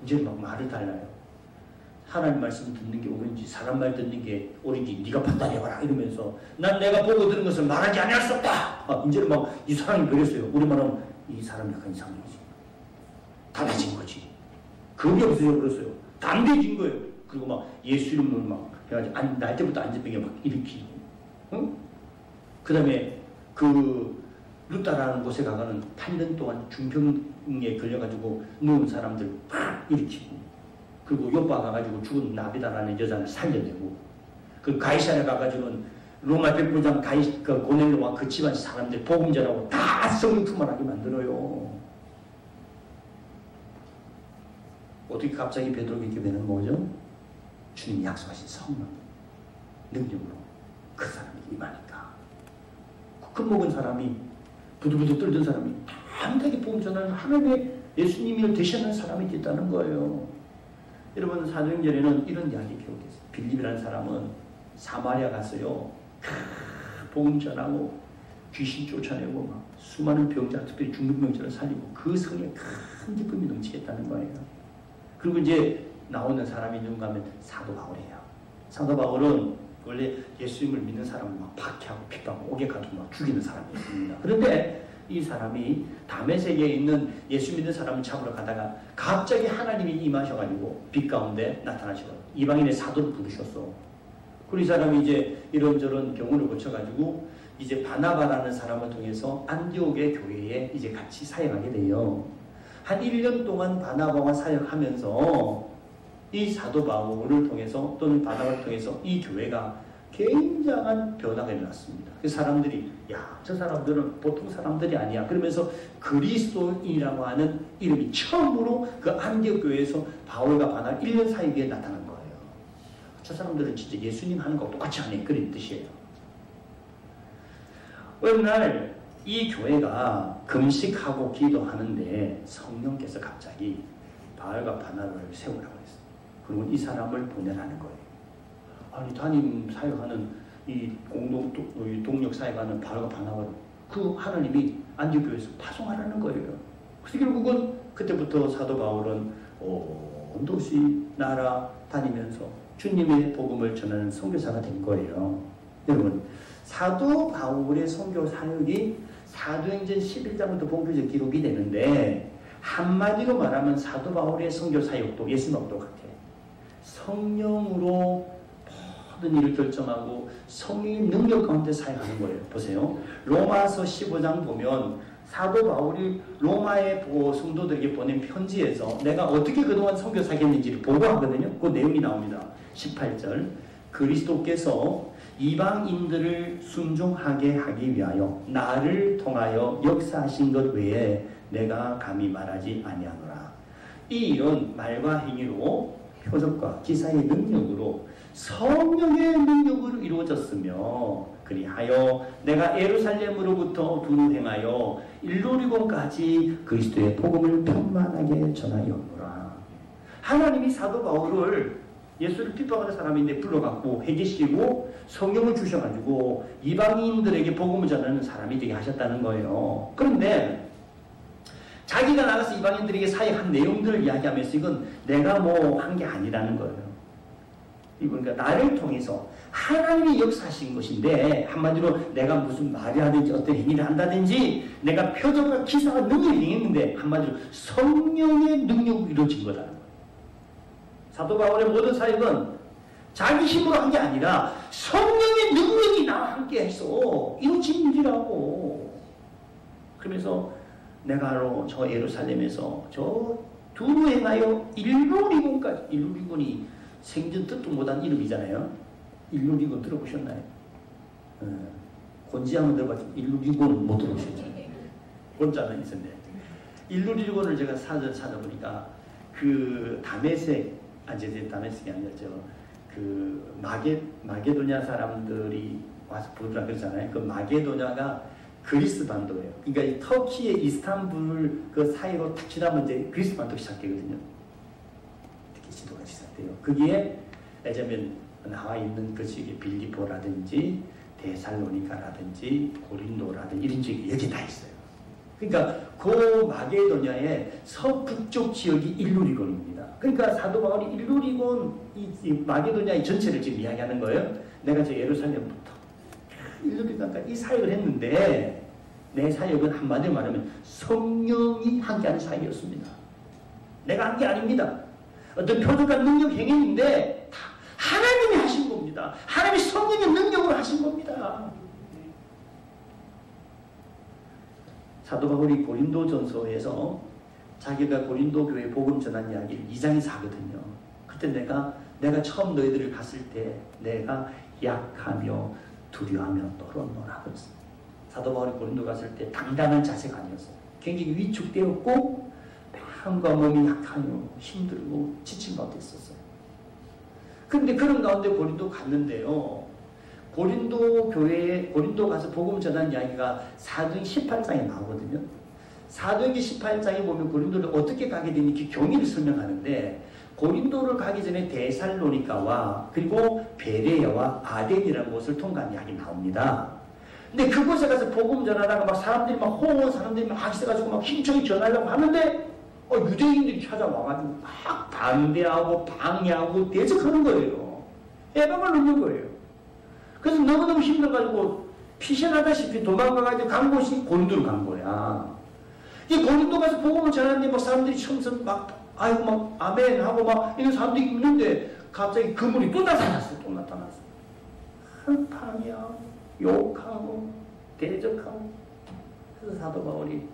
이제 막 말을 달라요. 하나님 말씀 듣는 게 옳은지 사람 말 듣는 게 옳은지 네가 판단해봐라 이러면서 난 내가 보고 들은 것을 말하지 아니할 수 없다. 이제는 막 이 사람이 그랬어요. 우리 말하면 이 사람 약간 이상해지. 달라진 거지. 겁이 없어져 버렸어요. 담대해진 거예요. 그리고 막 예수 이름을 막 해가지고 날 때부터 안전병에 막 일으키고, 응? 그 다음에 그 루타라는 곳에 가서는 8년 동안 중병에 걸려가지고 누운 사람들 막 일으키고, 그리고 요파 가가지고 죽은 나비다라는 여자를 살려내고, 그 가이사랴 가가지고는 로마 백부장 그 고넬로와 그 집안 사람들 복음 전하고 다 성령 충만하게 만들어요. 어떻게 갑자기 베드로가 있게 되는 거죠? 주님이 약속하신 성령 능력으로 그 사람이 임하니까 큰 먹은 사람이 부들부들 떨던 사람이 담대하게 복음 전하는 하나님의 예수님을 대신하는 사람이 됐다는 거예요. 여러분 사도행전에는 이런 이야기 기록했어요. 빌립이라는 사람은 사마리아 가서요 복음 전하고 귀신 쫓아내고 막 수많은 병자 특별히 중풍병자를 살리고 그 성에 큰 기쁨이 넘치겠다는 거예요. 그리고 이제 나오는 사람이 누군가 하면 사도 바울이에요. 사도 바울은 원래 예수님을 믿는 사람을 막 박해하고 핍박하고 옥에 가두고 막 죽이는 사람이었습니다. 그런데 이 사람이 다메섹에 있는 예수 믿는 사람을 잡으러 가다가 갑자기 하나님이 임하셔가지고 빛 가운데 나타나셔서 이방인의 사도를 부르셨어. 그리고 이 사람이 이제 이런저런 경우를 거쳐가지고 이제 바나바라는 사람을 통해서 안디옥의 교회에 이제 같이 사역하게 돼요. 한 1년 동안 바나바와 사역하면서 이 사도 바울을 통해서 또는 바나바를 통해서 이 교회가 굉장한 변화가 일어났습니다. 그 사람들이 야, 저 사람들은 보통 사람들이 아니야. 그러면서 그리스도인이라고 하는 이름이 처음으로 그 안디옥 교회에서 바울과 바나바 1년 사이에 나타난 거예요. 저 사람들은 진짜 예수님 하는 거하고 똑같이 하네. 그런 뜻이에요. 어느 날 이 교회가 금식하고 기도하는데 성령께서 갑자기 바울과 바나바를 세우라고 했어요. 그리고 이 사람을 보내라는 거예요. 아니 담임 사역하는 이 동력 사역하는 바울과 바나바를 그 하나님이 안디옥 교회에서 파송하라는 거예요. 그래서 결국은 그때부터 사도 바울은 온 도시 나라 다니면서 주님의 복음을 전하는 선교사가 된 거예요. 여러분 사도 바울의 선교 사역이 사도행전 11장부터 본격적으로 기록이 되는데 한마디로 말하면 사도 바울의 선교 사역도 예수님하고 똑같아요. 성령으로 모든 일을 결정하고 성령의 능력 가운데 사역하는 거예요. 보세요. 로마서 15장 보면 사도 바울이 로마의 성도들에게 보낸 편지에서 내가 어떻게 그동안 선교 사역했는지를 보고하거든요. 그 내용이 나옵니다. 18절 그리스도께서 이방인들을 순종하게 하기 위하여 나를 통하여 역사하신 것 외에 내가 감히 말하지 아니하노라. 이 일은 말과 행위로 표적과 기사의 능력으로 성령의 능력으로 이루어졌으며 그리하여 내가 예루살렘으로부터 두루 행하여 일루리곤까지 그리스도의 복음을 편만하게 전하였노라. 하나님이 사도 바울을 예수를 핍박하는 사람인데 불러갖고 회개시키고 성령을 주셔가지고 이방인들에게 복음을 전하는 사람이 되게 하셨다는 거예요. 그런데 자기가 나가서 이방인들에게 사역한 내용들을 이야기하면서 이건 내가 뭐 한 게 아니라는 거예요. 그러니까 나를 통해서 하나님이 역사하신 것인데 한마디로 내가 무슨 말을 하든지 어떤 행위를 한다든지 내가 표적과 기사와 능력을 행했는데 한마디로 성령의 능력으로 이루어진 거라는 거예요. 사도 바울의 모든 사역은 자기 힘으로 한 게 아니라 성령의 능력이 나와 함께 해서 이루어진 일이라고. 그러면서 내가 저 예루살렘에서 저 두루 행하여 일루리곤까지, 일루리곤이 생전 뜻도 못한 이름이잖아요. 일루리곤 들어보셨나요? 곤지암은 들어봤죠. 일루리곤 못 들어보셨죠? 곤자는 있었는데 일루리곤을 제가 찾아보니까 그 다메섹, 다메섹이 아니었죠. 그 마게도냐 사람들이 와서 부르라 그러잖아요. 그 마게도냐가 그리스 반도예요. 그러니까 이 터키의 이스탄불 그 사이로 탁 지나면 이제 그리스 반도가 시작되거든요. 특히 지도가 시작돼요. 거기에 예전에 나와 있는 그 지역의 빌리포라든지 데살로니카라든지 고린도라든지 이런 지역이 여기 다 있어요. 그러니까 그 마게도냐의 서북쪽 지역이 일루리곤입니다. 그러니까 사도 바울이 일루리곤 이 마게도냐의 전체를 지금 이야기하는 거예요. 내가 저 예루살렘부터 일루리곤까지 이 사역을 했는데 내 사역은 한마디로 말하면 성령이 함께하는 사역이었습니다. 내가 한 게 아닙니다. 어떤 표적과 능력 행위인데 다 하나님이 하신 겁니다. 하나님이 성령의 능력으로 하신 겁니다. 사도 바울이 고린도전서에서 자기가 고린도 교회 복음 전한 이야기를 2장에서 하거든요. 그때 내가 처음 너희들을 갔을 때 내가 약하며 두려워하며 떨었노라 그랬어요. 사도 바울이 고린도 갔을 때 당당한 자세가 아니었어요. 굉장히 위축되었고 마음과 몸이 약하며 힘들고 지친 가운데 있었어요. 그런데 그런 가운데 고린도 갔는데요. 고린도 교회에 고린도 가서 복음 전한 이야기가 사도행 18장에 나오거든요. 사도행 18장에 보면 고린도를 어떻게 가게 되는지 경위를 설명하는데 고린도를 가기 전에 데살로니카와 그리고 베레아와 아덴이라는 곳을 통과한 이야기 나옵니다. 근데 그곳에 가서 복음 전하다가 막 사람들이 막 호응하는 사람들이 막 있어가지고 막 힘차게 전하려고 하는데 유대인들이 찾아와가지고 막 반대하고 방해하고 대적하는 거예요. 해방을 넣는 거예요. 그래서 너무너무 힘들어가지고 피신하다시피 도망가가지고 간 곳이 고린도로 간 거야. 이 고린도 가서 복음을 전하는데 막 사람들이 처음부터 막 아이고 막 아멘 하고 막 이런 사람들이 있는데 갑자기 그물이 또 나타났어요. 또 나타났어요. 방해하고 욕하고 대적하고. 그래서 사도 바울이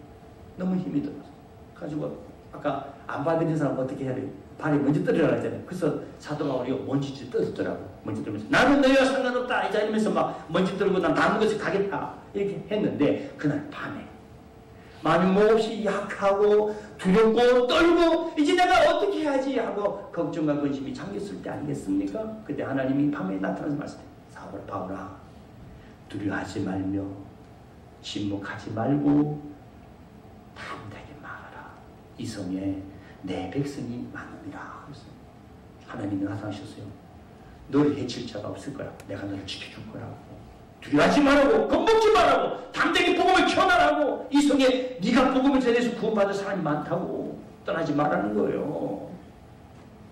너무 힘이 들었어. 가지고 아까 안 받는 사람 어떻게 해야 돼? 발에 먼지 떨어라 했잖아요. 그래서 사도 바울이 먼지 떨어졌더라고. 먼지 떨면서 나는 너희와 상관없다 이 자리면서 막 먼지 떨고 난 다른 곳에 가겠다 이렇게 했는데 그날 밤에 마음이 몹시 약하고 두렵고 떨고 이제 내가 어떻게 해야지 하고 걱정과 근심이 잠겼을 때 아니겠습니까? 그때 하나님이 밤에 나타나서 말씀해요. 바울아 두려워하지 말며 침묵하지 말고 담대하게 말하라. 이 성에 내 백성이 많으니라. 하나님이 나타나셨어요. 너를 해칠 자가 없을 거야. 내가 너를 지켜줄 거라고. 두려워하지 말라고, 겁먹지 말라고, 담대하게 복음을 전하라고. 이 성에 네가 복음을 전해서 구원받을 사람이 많다고. 떠나지 말라는 거예요.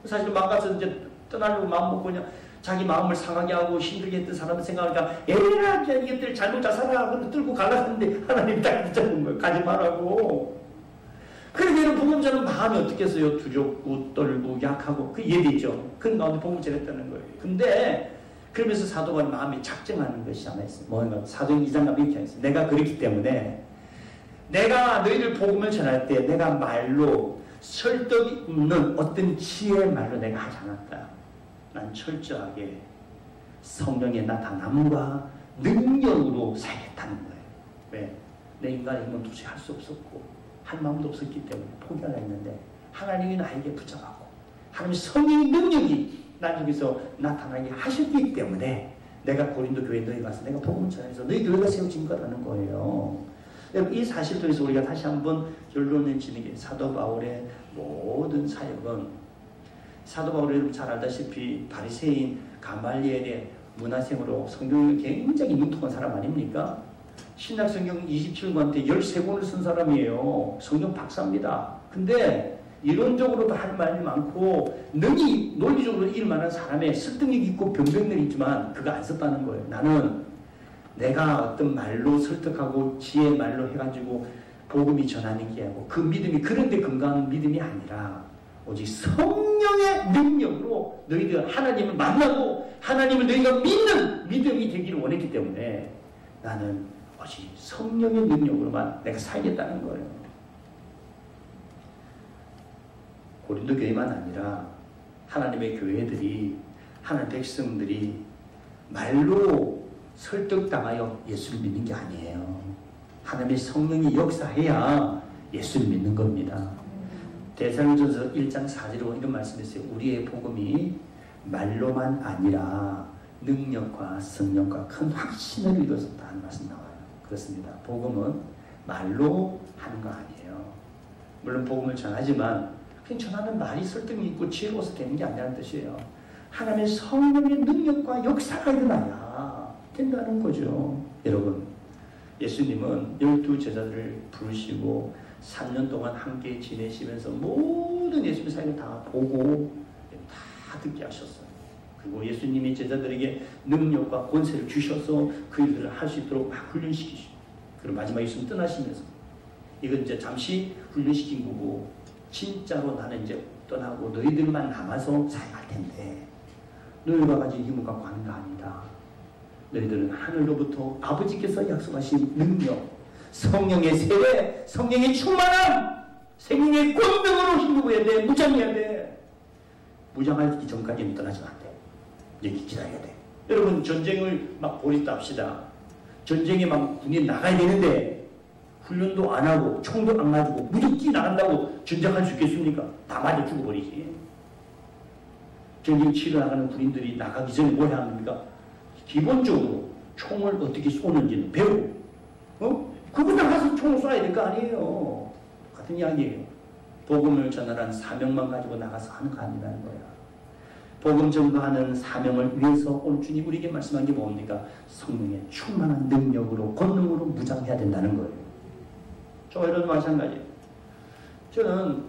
사실 망가서 이제 떠나려고 마음 먹고 그냥 자기 마음을 상하게 하고 힘들게 했던 사람을 생각하니까 에라 이것들 잘못 다 살아. 그런데 들고 갈라는데 하나님이 딱 붙잡은 거예요. 가지 말라고. 그러면 복음 전하는 마음이 어떻게 했어요? 두렵고 떨고 약하고 그 이해되죠? 그런 가운데 복음 전했다는 거예요. 근데 그러면서 사도가 마음이 작정하는 것이 하나 있어요. 뭔가 사도행 2장 가면 이렇게 했어요. 내가 그렇기 때문에 내가 너희들 복음을 전할 때 내가 말로 설득이 없는 어떤 지혜의 말로 내가 하지 않았다. 난 철저하게 성령의 나타남과 능력으로 살겠다는 거예요. 왜? 내 인간의 힘은 도저히 할 수 없었고 할 마음도 없었기 때문에 포기하려 했는데 하나님이 나에게 붙잡았고 하나님의 성령의 능력이 나 중에서 나타나게 하셨기 때문에 내가 고린도 교회 너희 가서 내가 복음을 전해서 너희 교회가 세워진 거라는 거예요. 여러분 이 사실 통해서 우리가 다시 한번 결론을 지는 게 사도 바울의 모든 사역은 사도 바울이 여러분 잘 알다시피 바리새인 가말리엘의 문화생으로 성경을 굉장히 능통한 사람 아닙니까? 신약성경 27권한테 13권을 쓴 사람이에요. 성경 박사입니다. 근데 이론적으로도 할 말이 많고 능히 논리적으로 이길 만한 사람의 설득력 있고 변별력이 있지만 그거 안 썼다는 거예요. 나는 내가 어떤 말로 설득하고 지혜 말로 해가지고 복음이 전하는 게 아니고 그 믿음이 그런데 건강한 믿음이 아니라 오직 성령의 능력으로 너희들 하나님을 만나고 하나님을 너희가 믿는 믿음이 되기를 원했기 때문에 나는 오직 성령의 능력으로만 내가 살겠다는 거예요. 고린도 교회만 아니라 하나님의 교회들이 하나님의 백성들이 말로 설득당하여 예수를 믿는 게 아니에요. 하나님의 성령이 역사해야 예수를 믿는 겁니다. 데살로니가전서 1장 4절로 이런 말씀했어요. 우리의 복음이 말로만 아니라 능력과 성령과 큰 확신을 이루었다는 말씀 나와요. 그렇습니다. 복음은 말로 하는 거 아니에요. 물론 복음을 전하지만 그냥 전하는 말이 설득이 있고 지혜로워서 되는 게 아니라는 뜻이에요. 하나님의 성령의 능력과 역사가 일어나야 된다는 거죠. 여러분, 예수님은 12 제자들을 부르시고 3년 동안 함께 지내시면서 모든 예수님 사역을 다 보고 다 듣게 하셨어요. 그리고 예수님이 제자들에게 능력과 권세를 주셔서 그 일들을 할 수 있도록 막 훈련시키시고 그리고 마지막 예수님 떠나시면서 이건 이제 잠시 훈련시킨 거고 진짜로 나는 이제 떠나고 너희들만 남아서 사역할 텐데 너희가 가진 힘을 갖고 하는 거 아니다. 너희들은 하늘로부터 아버지께서 약속하신 능력, 성령의 세례, 성령의 충만함, 생명의 권능으로 힘입어야 돼. 무장해야 돼. 무장하기 전까지는 떠나지면 안 돼. 여기 기다려야 돼. 여러분 전쟁을 막 벌였다 합시다. 전쟁에 막 군인 나가야 되는데 훈련도 안 하고 총도 안 가지고 무조건 나간다고 전쟁할 수 있겠습니까? 다 맞아 죽어버리지. 전쟁 치러 나가는 군인들이 나가기 전에 뭘 해야 합니까? 기본적으로 총을 어떻게 쏘는지는 배우고 그거 나가서 총을 쏴야 될 거 아니에요. 같은 이야기예요. 복음을 전하라는 사명만 가지고 나가서 하는 거 아니라는 거야. 복음 전파하는 사명을 위해서 오늘 주님 우리에게 말씀한 게 뭡니까? 성령의 충만한 능력으로 권능으로 무장해야 된다는 거예요. 저희도 마찬가지예요. 저는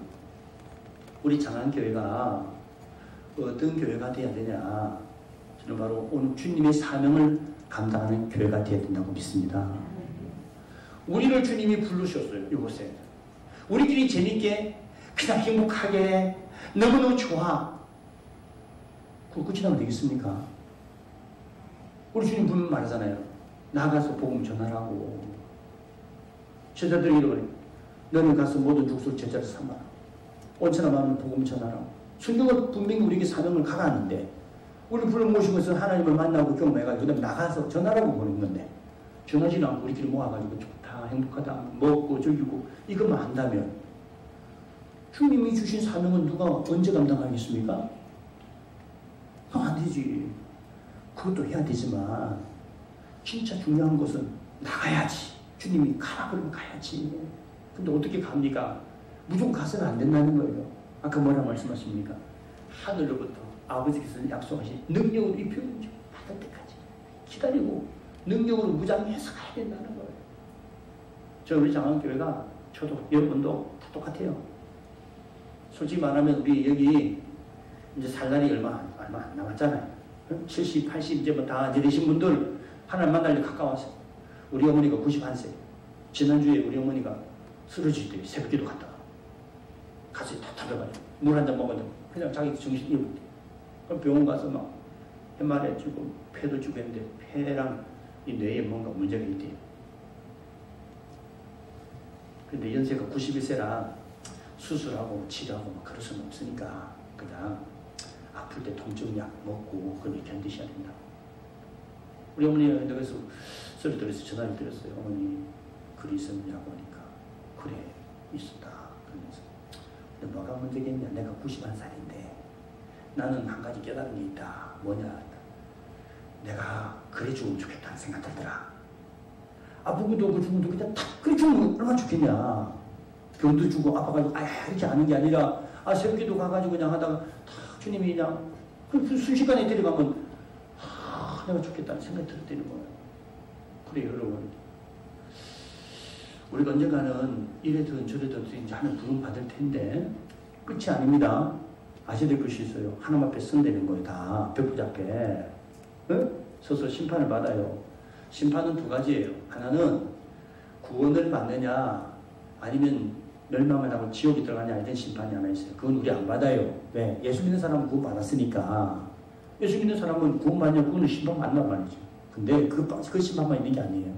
우리 장안교회가 어떤 교회가 돼야 되냐, 저는 바로 오늘 주님의 사명을 감당하는 교회가 되어야 된다고 믿습니다. 우리를 주님이 부르셨어요. 이곳에 우리끼리 재밌게 그냥 행복하게 너무너무 좋아 그거 끝이 나면 되겠습니까? 우리 주님 분명 말하잖아요. 나가서 복음 전하라고. 제자들이 이러거든요. 너는 가서 모든 족속 제자를 삼아라. 온천하 마음은 복음 전하라고. 성경은 분명히 우리에게 사명을 가라는데 우리 불러 모시고서 하나님을 만나고 경험해가지고 그다음에 나가서 전하라고 보는 건데 전하지는 않고 우리끼리 모아가지고 좋다 행복하다 먹고 즐기고 이것만 한다면 주님이 주신 사명은 누가 언제 감당하겠습니까? 안 되지. 그것도 해야 되지만 진짜 중요한 것은 나가야지. 주님이 가라 그러면 가야지. 근데 어떻게 갑니까? 무조건 가서는 안 된다는 거예요. 아까 뭐라 말씀하십니까? 하늘로부터 아버지께서 약속하신 능력으로 입혀준 받을 때까지 기다리고 능력으로 무장해서 가야 된다는 거예요. 우리 장안교회가 저도 여러분도 다 똑같아요. 솔직히 말하면 우리 여기 이제 살 날이 얼마 안 남았잖아요. 70, 80 이제 뭐 다 되신 분들 하나님 만날려 가까워서 우리 어머니가 91세. 지난주에 우리 어머니가 쓰러지더니 새벽기도 갔다가 가슴이 답답해가지고 물 한 잔 먹었는데 그냥 자기 정신 잃어버렸대. 그럼 병원 가서 막 MRI 주고 폐도 주고 했는데 폐랑 이 뇌에 뭔가 문제가 있대요. 근데 연세가 91세라 수술하고 치료하고 막 그럴 수는 없으니까 그냥 아플 때 통증약 먹고 그걸 견디셔야 된다고. 우리 어머니가 그래서 소리 들어서 전화를 드렸어요. 어머니 글이 있었냐고 하니까 그래 있었다. 그러면서 너 뭐가 문제겠냐? 내가 91살인데 나는 한 가지 깨달은 게 있다. 뭐냐? 내가 그래 죽으면 좋겠다는 생각 들더라. 아프고도 그 죽음도 그냥 탁 그래 죽으면 얼마나 좋겠냐. 병도 주고 아파가지고 이렇게 하는 게 아니라 새벽기도 가가지고 그냥 하다가 탁 주님이 그냥 순식간에 데려가면 내가 좋겠다는 생각이 들었다는 거예요. 그래요, 여러분. 우리가 언젠가는 이래든 저래든 이제 하는 부름 받을 텐데 끝이 아닙니다. 아셔야 될 것이 있어요. 하나님 앞에 선대는 거예요. 다 벽부자 앞에 서서 심판을 받아요. 심판은 두 가지예요. 하나는 구원을 받느냐 아니면 멸망을 하고 지옥에 들어가냐 이런 심판이 하나 있어요. 그건 우리 안 받아요. 왜? 예수 믿는 사람은 구원 받았으니까. 예수 믿는 사람은 구원 받냐 그거는 심판 받는단 말이죠. 근데 그 심판만 있는 게 아니에요.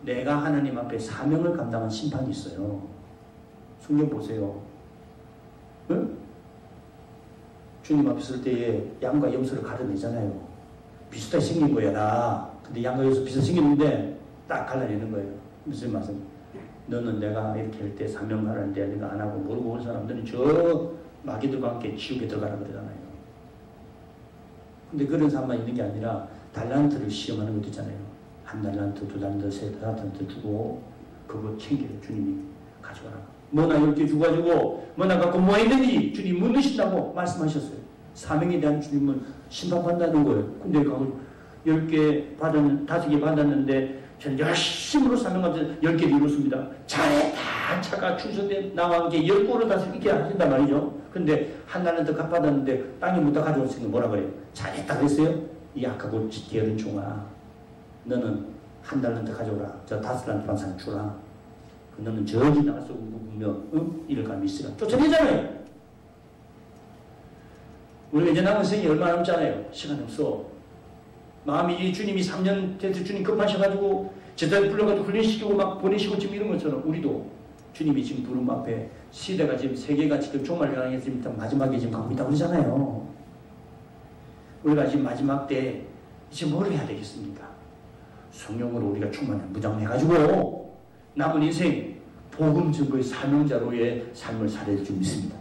내가 하나님 앞에 사명을 감당한 심판이 있어요. 성경 보세요. 응? 주님 앞에 있을 때에 양과 염소를 가려내잖아요. 비슷하게 생긴 거야, 나. 근데 양과 염소 비슷하게 생겼는데 딱 갈라내는 거예요. 무슨 말씀? 너는 내가 이렇게 할 때 사명하는데 내가 안 하고 모르고 온 사람들은 저 마귀들과 함께 지옥에 들어가라 그러잖아요. 근데 그런 사람만 있는 게 아니라 달란트를 시험하는 것도 있잖아요. 한 달란트, 두 달란트, 세 달란트 주고 그거 챙겨요. 주님이 가져와라. 뭐나 10개 주가지고 뭐나 갖고 뭐 했는지 주님 묻으신다고 말씀하셨어요. 사명에 대한 주님은 심판받는다는 거예요. 근데 가고 10개 받았는 5개 받았는데 저는 열심으로 사명하면서 10개를 이뤘습니다. 잘했다. 차가 충성된 나와 함께 10골을 다 이렇게 하신단 말이죠. 근데 한 달은 더 갚아놨는데 땅에 묻다 가져왔으니까 뭐라 그래요? 잘했다 그랬어요? 이 약하고 게으른 종아, 너는 한 달은 더 가져오라. 저 5달란트 반상 주라. 너는 저기 나가서 묵으며 이럴 감이 있으라. 쫓아내잖아요. 우리가 이제 남은 생이 얼마 남잖아요. 시간 없어. 마음이 주님이 3년 돼서 주님 급하셔가지고 제자들 불러가지고 훈련시키고 막 보내시고 지금 이런 것처럼 우리도 주님이 지금 부름 앞에 시대가 지금 세계가 지금 종말을 향해 지금 마지막에 지금 가고 있다고 그러잖아요. 우리가 지금 마지막 때 이제 뭘 해야 되겠습니까? 성령으로 우리가 충만해 무장해가지고 남은 인생 복음 증거의 사명자로의 삶을 살아야 될 줄 믿습니다.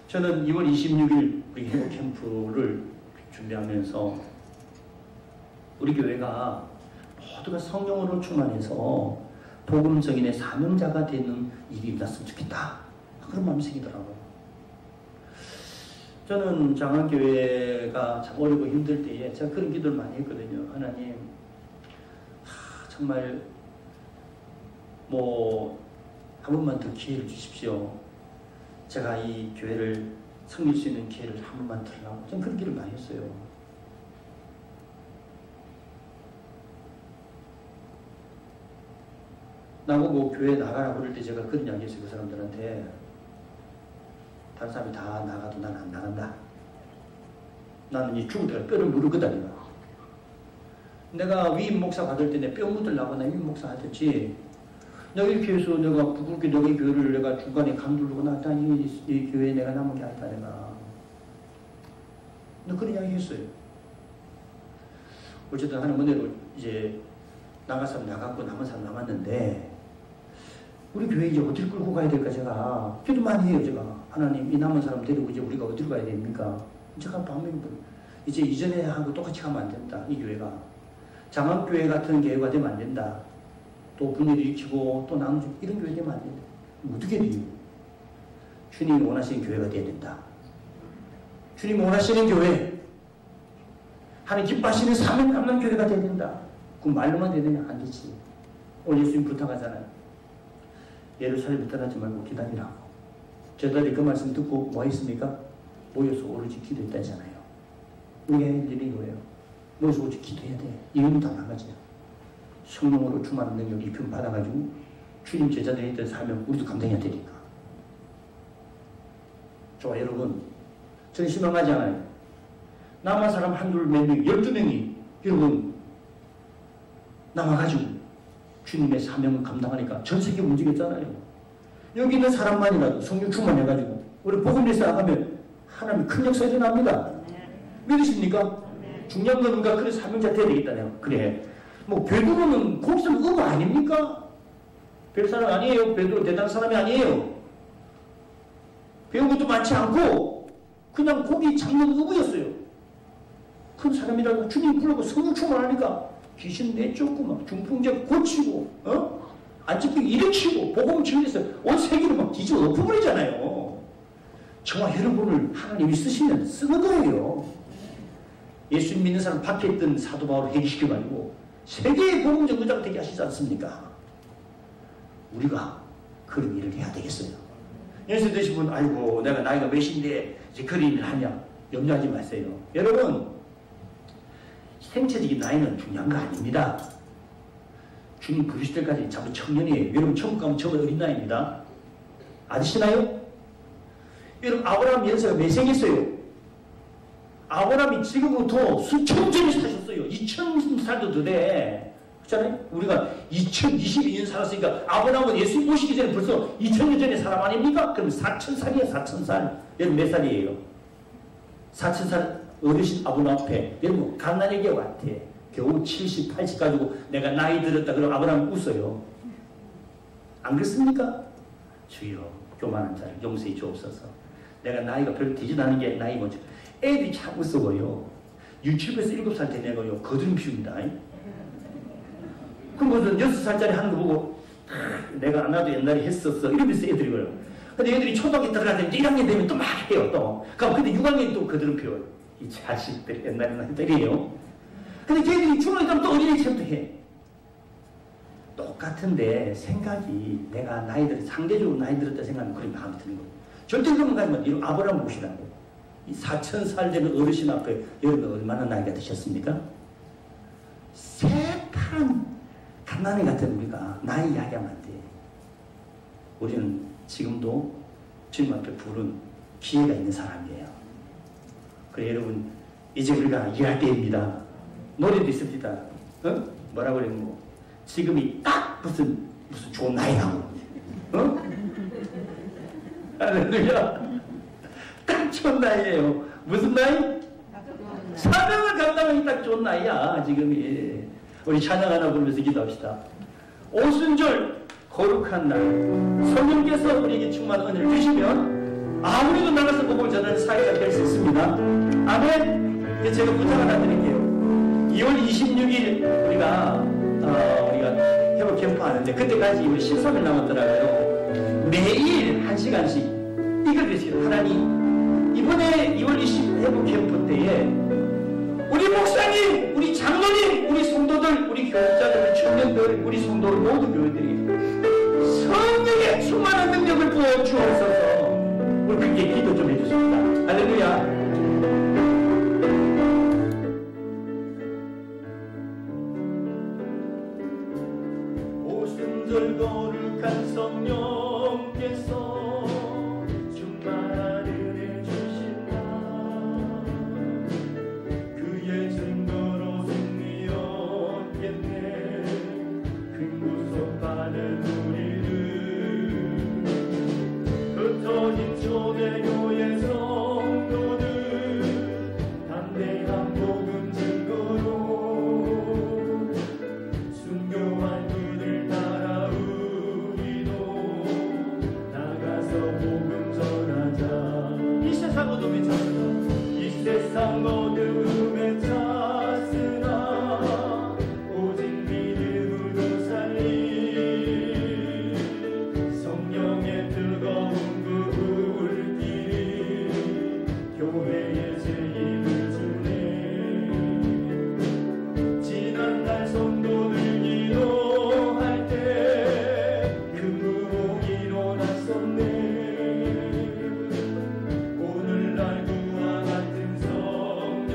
저는 2월 26일 우리 회복 캠프를 준비하면서 우리 교회가 모두가 성령으로 충만해서 복음 증인의 사명자가 되는 일이 일어났으면 좋겠다. 그런 마음이 생기더라고요. 저는 장안교회가 참 어렵고 힘들 때에 제가 그런 기도를 많이 했거든요. 하나님, 정말 한 번만 더 기회를 주십시오. 제가 이 교회를 섬길 수 있는 기회를 한 번만 드리라고 저는 그런 기도를 많이 했어요. 나보고 교회 나가라고 그럴 때 제가 그런 이야기 했어요. 그 사람들한테. 다른 사람이 다 나가도 난 안 나간다. 나는 이 죽을 때가 뼈를 무르거든요. 내가 위임 목사 받을 때 내 뼈 묻으려고 나 위임 목사 하듯이 내가 이렇게 해서 내가 부끄럽게 너희 교회를 내가 중간에 강두르고 나다 이 교회에 내가 남은 게 아니다 내가. 나 그런 이야기 했어요. 어쨌든 하는 은혜로 이제 나갈 사람 나갔고 남은 사람 남았는데 우리 교회 이제 어디를 끌고 가야 될까 제가 기도 많이 해요. 제가 하나님 이 남은 사람 데리고 이제 우리가 어디로 가야 됩니까? 제가 밤에 이제 이전에 하고 똑같이 가면 안 된다. 이 교회가 장안교회 같은 교회가 되면 안 된다. 또 분열을 일으키고 또 나누고 이런 교회 되면 안 된다. 어떻게 돼요? 주님이 원하시는 교회가 돼야 된다. 주님이 원하시는 교회, 하나님 기뻐하시는 사명 감당 교회가 돼야 된다. 그 말로만 되느냐? 안 되지. 오늘 예수님 부탁하잖아요. 예루살렘에 떠나지 말고 기다리라고. 저들이 그 말씀 듣고 뭐 했습니까? 모여서 오로지 기도했다잖아요. 우리가 해야 할 일이 이거예요. 모여서 오로지 기도해야 돼. 이유는 다 한 가지야. 성령으로 충만한 능력이 입힘 받아가지고 주님 제자들이 했던 사명 우리도 감당해야 되니까. 좋아 여러분. 저는 실망하지 않아요. 남한 사람 한둘 몇 명, 12명이 여러분 남아가지고 주님의 사명을 감당하니까 전 세계 움직였잖아요. 여기 있는 사람만이라도 성령 충만해가지고 우리 복음에서 나가면 하나님 큰 역사 일어납니다. 믿으십니까? 중요한 건 우리가 그런 사명자 돼야 되겠다네요. 그래. 베드로는 거기서 의무 아닙니까? 별 사람 아니에요. 베드로 대단한 사람이 아니에요. 배운 것도 많지 않고 그냥 고기 잡는 어부였어요. 큰 사람이라고 주님 부르고 성령 충만하니까 귀신 내쫓고 막 중풍제 고치고 안집병 일으키고 복음 전해서 온 세계를 막 뒤집어 엎어버리잖아요. 저와 여러분을 하나님이 쓰시면 쓰는 거예요. 예수님 믿는 사람 밖에 있던 사도 바울을 해결시켜가지고 세계의 복음 전도자가 되게 하시지 않습니까? 우리가 그런 일을 해야 되겠어요. 연세 드신 분, 아이고 내가 나이가 몇인데 이제 그런 일을 하냐, 염려하지 마세요. 여러분, 생체적인 나이는 중요한 거 아닙니다. 주님 부르실 때까지 자꾸 청년이에요. 여러분 천국 가면 저보다 어린 나이입니다. 아시나요? 여러분 아브라함 연세가 몇 생했어요? 아브라함이 지금부터 수천 년이 사셨어요. 2000살도 더 돼. 그렇잖아요? 우리가 2022년 살았으니까 아브라함은 예수님 오시기 전에 벌써 2000년 전에 사람 아닙니까? 그럼 4000살이에요. 4000살. 여러분 몇 살이에요? 4000살 어르신 아브라함 앞에 여러분 갓난아기가 같아. 겨우 70, 80 가지고 내가 나이 들었다 그러면 아브라함 웃어요. 안 그렇습니까? 주여 교만한 자를 용서해 주옵소서. 내가 나이가 별로 되지도 않은 게 나이 먼저. 애들이 참 무서워요. 유치부에서 7살 되내고요 거두림 피웁니다. 그럼 무슨 6살짜리 하는 거 보고 내가 안 와도 옛날에 했었어 이러면서 애들이 그래요. 근데 애들이 초등학교 들어가서 1학년 되면 또 막 해요 또. 그럼 근데 6학년이 또 거두림 피워요. 이 자식들 옛날에는 때려요. 근데 걔들이 중학교 되면 또 어린이집부터 해. 똑같은데 생각이 내가 나이 들어 상대적으로 나이 들었다 생각하면 그런 마음이 드는 거예요. 절대 그런 거 가지면 이런 아브라함 보시라는 거예요. 이 4000살 되는 어르신 앞에 여러분 얼마나 나이가 드셨습니까? 새파란 갓난이 같은 우리가 나이 이야기하면 안 돼. 우리는 지금도 주님 앞에 부른 기회가 있는 사람이에요. 그래 여러분 이제 우리가 일할 때입니다. 노래도 있습니다. 뭐라고 그래 뭐 지금이 딱 무슨 좋은 나이라고. 할렐루야. 딱 좋은 나이에요. 무슨 나이? 사명을 감당하기 딱 좋은 나이야 지금이. 우리 찬양 하나 부르면서 기도합시다. 오순절 거룩한 날 성령께서 우리에게 충만한 은혜를 주시면 우리도 나가서 복음을 전하는 사회가 될 수 있습니다. 아멘. 제가 부탁 하나 드릴게요. 2월 26일 우리가 회복 캠프 하는데 그때까지 우리 13일 남았더라고요. 매일 1시간씩 이걸 드세요. 하나님 이번에 2월 20일 회복 캠프 때에 우리 목사님, 우리 장로님, 우리 성도들, 우리 교육자들, 우리 청년들, 우리 성도들 모든 교회들이 성령의 충만한 능력을 부어주옵소서. 우리 그렇게 기도 좀 해주십시다. 할렐루야. 오순절 거룩한 성령께서 충만한 은혜 주신다. 그의 증거로 승리 얻겠네. 큰 구속받은 우리를 흩어진 초대교회 성도들 담대한 복음 증거로 순교한 그들 따라 우리도 나가서 복음 전하자. 이 세상 어둠에 찼으나 이 세상 어둠에 찼으나 오직 믿음으로 살리 성령의 뜨거운 그 불길이 교회에 제임을 주네. 지난날 성도들 기도할 때 큰 부흥이 일어났었네. 오늘날 그와 같은 성령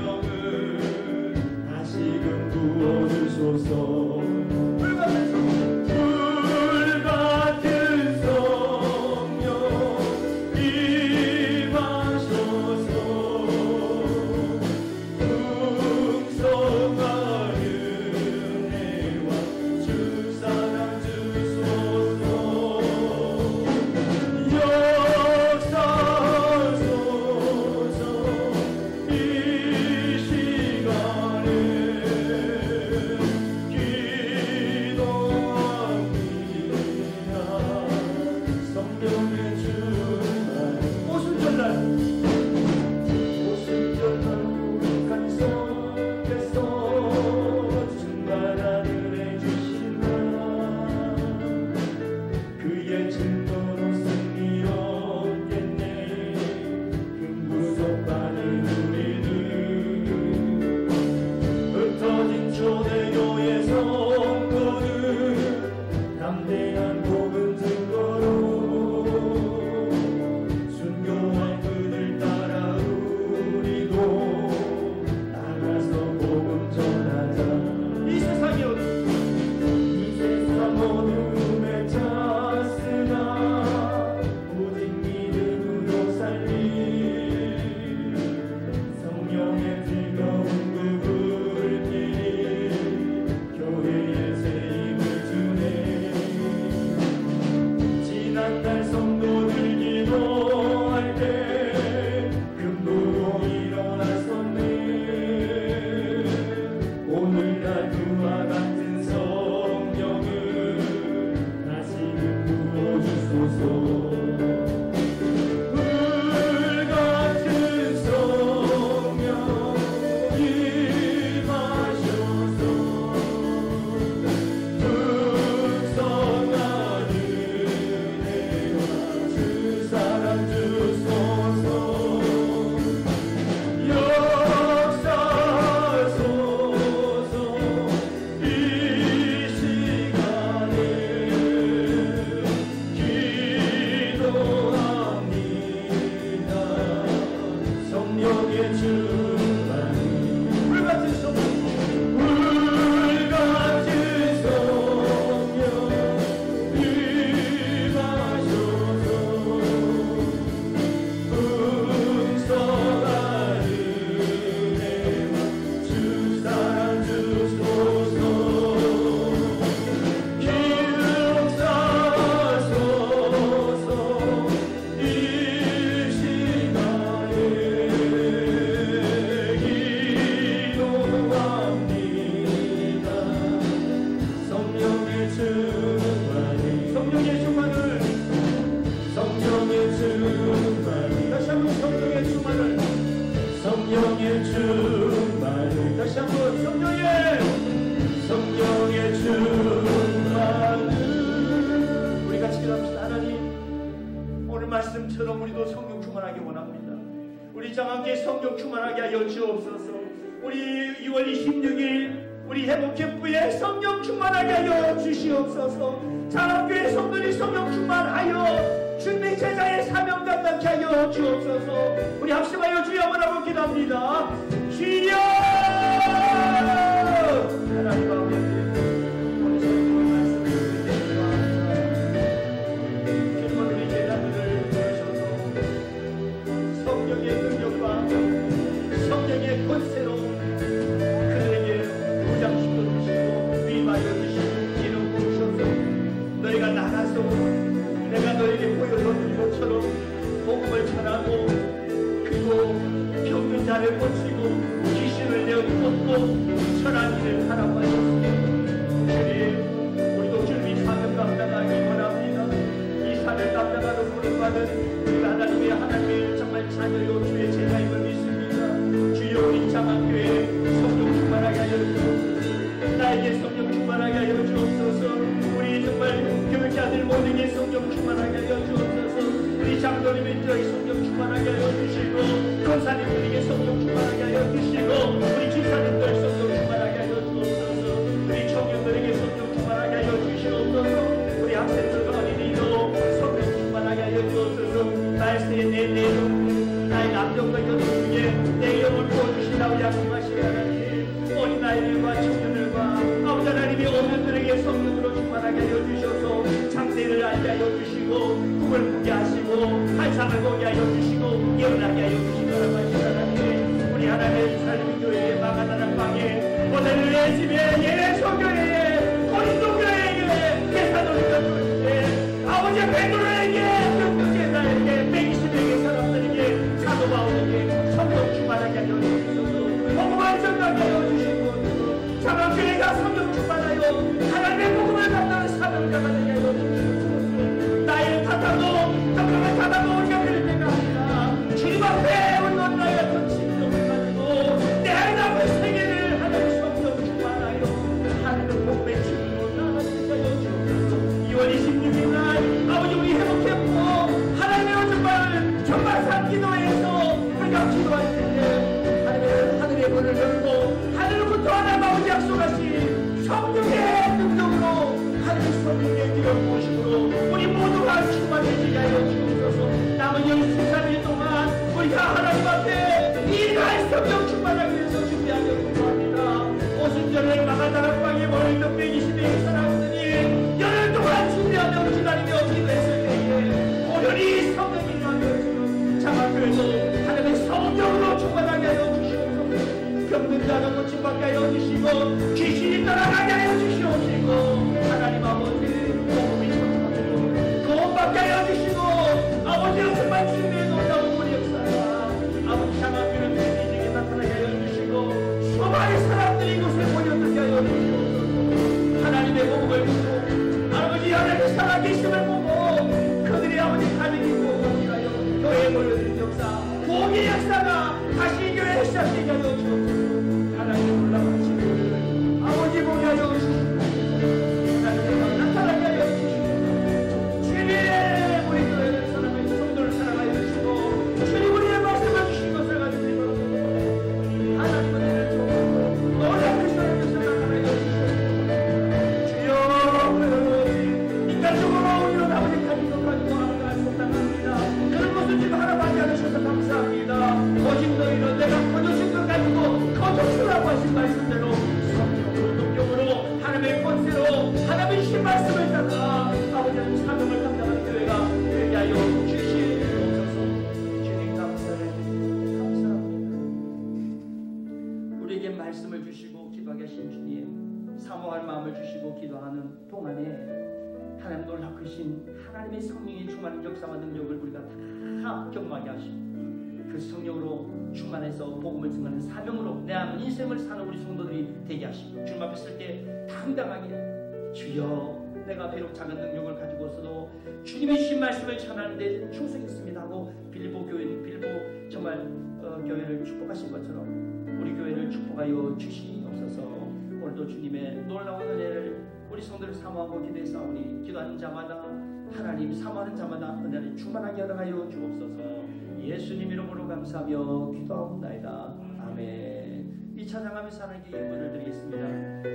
그들처럼 우리도 성령 충만하게 원합니다. 우리 장학계 성령 충만하게 하여 주옵소서. 우리 2월 26일 우리 회복캠프에 성령 충만하게 하여 주시옵소서. 장학교의 성도들이 성령 충만하여 주님의 제자의 사명 감당케 하여 주옵소서. 우리 합심하여 주여 한번 기도합니다. 주여! 하나님 아버지, 오늘 성령의 말씀을 듣는 주님은 우리 제자들을 부르셔서 성령의 능력과 성령의 권세로 그들에게 무장시켜 주시고 위임하여 주시고 기름 부으셔서 너희가 나가서 내가 너에게 보여줬던 것처럼 복음을 전하고 그리고 병든 자를 고치고 귀신을 내어 쫓고 천한 일을 하라고 하셨습니다. 주님, 우리도 주님이 사명 감당하기 원합니다. 이 사명 감당하는 부름받은 우리가 하나님의 정말 자녀요 주의 제자임을 믿습니다. 주여 우리 장학교에 성령 충만하게 하여 주옵소서. 나에게 성령 충만하게 하여 주옵소서. 우리 정말 교육자들 모두에게 성령 충만하게 하여 주옵소서. 우리 장로님의 저희 성령 충만하게 하여 주시고 권사님들에게 성령 충만하게 하여 주시고 우리 집사님들 성령 충만하게 하여 주옵소서. 우리 청년들에게 성령 충만하게 하여 주시옵소서. 우리 학생들과 어린이도 성령 충만하게 하여 주옵소서. 나의 세내 나의 남정과 여성 중에 내 영을 부어주신다고 약속하시기 하나님, 어린아이들과 청년들과 아버지 하나님이 어른들에게 성령으로 충만하게 하여 주셔서 장세를 알게 하여 주시고 꿈을 꾸게 하시고 환상을 보게 하여 주시고 예언하게 하여 주시도록 하시기 하나님, 우리 하나님의 이스라엘 교회에 마가다락 방에 모델을 내 집에 예레소교회에 고린도교회에 개사도리가 교회에 아버지 베드로에게 교제자에게 120명의 사람들에게 사도 바울에게 성령 충만하게 하여 주시옵소서. 복음을 전하게 하여 주시고 장학교회가 성령 충만하여 하나님의 복음을 감당하는 사명자가 되게 하여 주시옵소서. 나이를 탓하고 정령을 탓하고 우리가 그럴 때가 아니라 주님 앞에 우리 나의 같은 심정을 가지고 내 하나님의 세계를 하나님 성령 충만하여 하나님의 복음의 주님으로 나아가게 하여 주옵소서. 2월 26일 날 아버지 우리 회복캠프 하나님의 정말 산기도에서 우리가 기도할 텐데 하늘의 문을 열고 하늘로부터 하나님 아버지 약속하신 성령의 능력으로 하나님의 성령의 기름 부으심으로 우리 모두가 충만해지게 하여 주옵소서. 남은 13일 동안 우리가 하나님 앞에 이날 성령 충만하기 위해서 준비하며 기도합니다. 오순절에 마가다락 방에 모여있는 120명의 사람들이 열흘 동안 준비하며 기다리며 기도했을 때에 오련히 성령이 임하여 장학교에서 하나님의 성령으로 충만하게 하여 주시옵소서. 병든 자도 고침받게 하여 주시고 귀신이 떠나가게 하여 주시옵시고 하나님 아버지 복음이 전파되고 구원받게 하여 주시고 아버지는 정말 주님의 놀라운 우리 역사가 아버지 장학교를 주님에게 나타나게 하여 주시고 수많은 사람들이 이곳에 모여들게 하여 주시옵소서. 하나님의 복음을 듣고 아버지 하나님의 살아계심을 보고 그들이 아버지 가정이 구원받게 하여 교회에 모여드는 역사 구원의 역사가 다시 교회에 시작되게 하여 주옵소서. 하나님의 놀라운 아버지 보게 하여 주시옵소서. 하나님의 나타나게 하여 주시옵소서. 주님의 우리 교회를 사랑하여 성도를 사랑하여 주시고 주님 우리의 말씀을 주신 것을 가지고 하나님은 은혜를 주고 놀라운 그리스도의 역사를 나타나여 주시옵소서. 주여 인간적으로 우리는 아버지 가지고 아무나 속당합니다. 그런 것을 지금 하나밖에 안 하셔서 감사합니다. 오직 너희는 내가 거두신 것 가지고 거두시라고 하신 말씀대로 성령으로 능력으로 하나님의 권세로 하나님의 신 말씀을 따라 아버지의 사명을 감당하는 교회가 되게 하여 주시옵소서. 주님 감사합니다. 우리에게 말씀을 주시고 기도하게 하신 주님, 사모할 마음을 주시고 기도하는 동안에 하나님 놀라우신 하나님의 성령의 충만한 역사와 능력을 우리가 다 경험하게 하시고 그 성령으로 충만해서 복음을 증거하는 사명으로 내 남은 인생을 사는 우리 성도들이 되게 하시고 주님 앞에 설 때 당당하게 주여 내가 비록 작은 능력을 가지고서도 주님의 주신 말씀을 전하는데 충성했습니다 하고 빌보 정말 교회를 축복하신 것처럼 우리 교회를 축복하여 주시옵소서. 오늘도 주님의 놀라운 은혜를 우리 성도를 사모하고 기도했사오니 기도하는 자마다 하나님 사모하는 자마다 은혜를 충만하게 허락하여 주옵소서. 예수님 이름으로 감사하며 기도하옵나이다. 아멘. 이 찬양하면서 하나님께 예물을 드리겠습니다.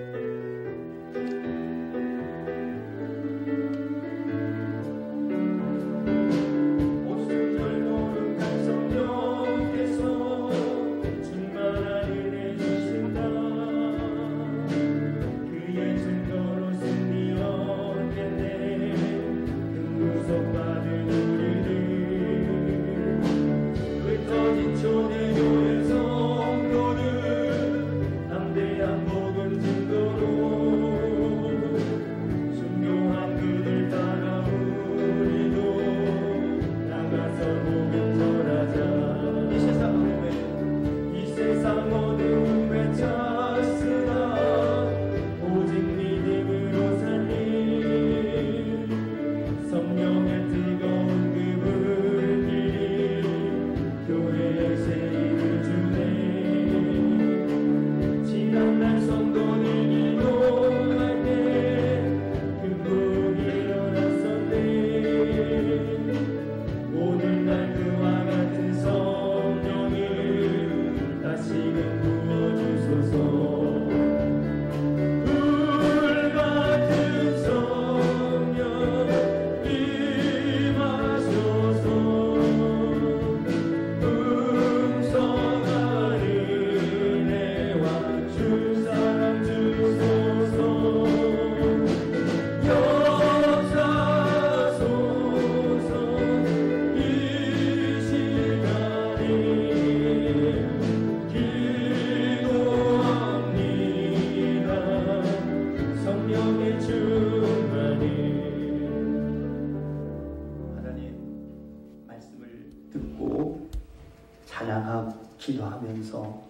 기도하면서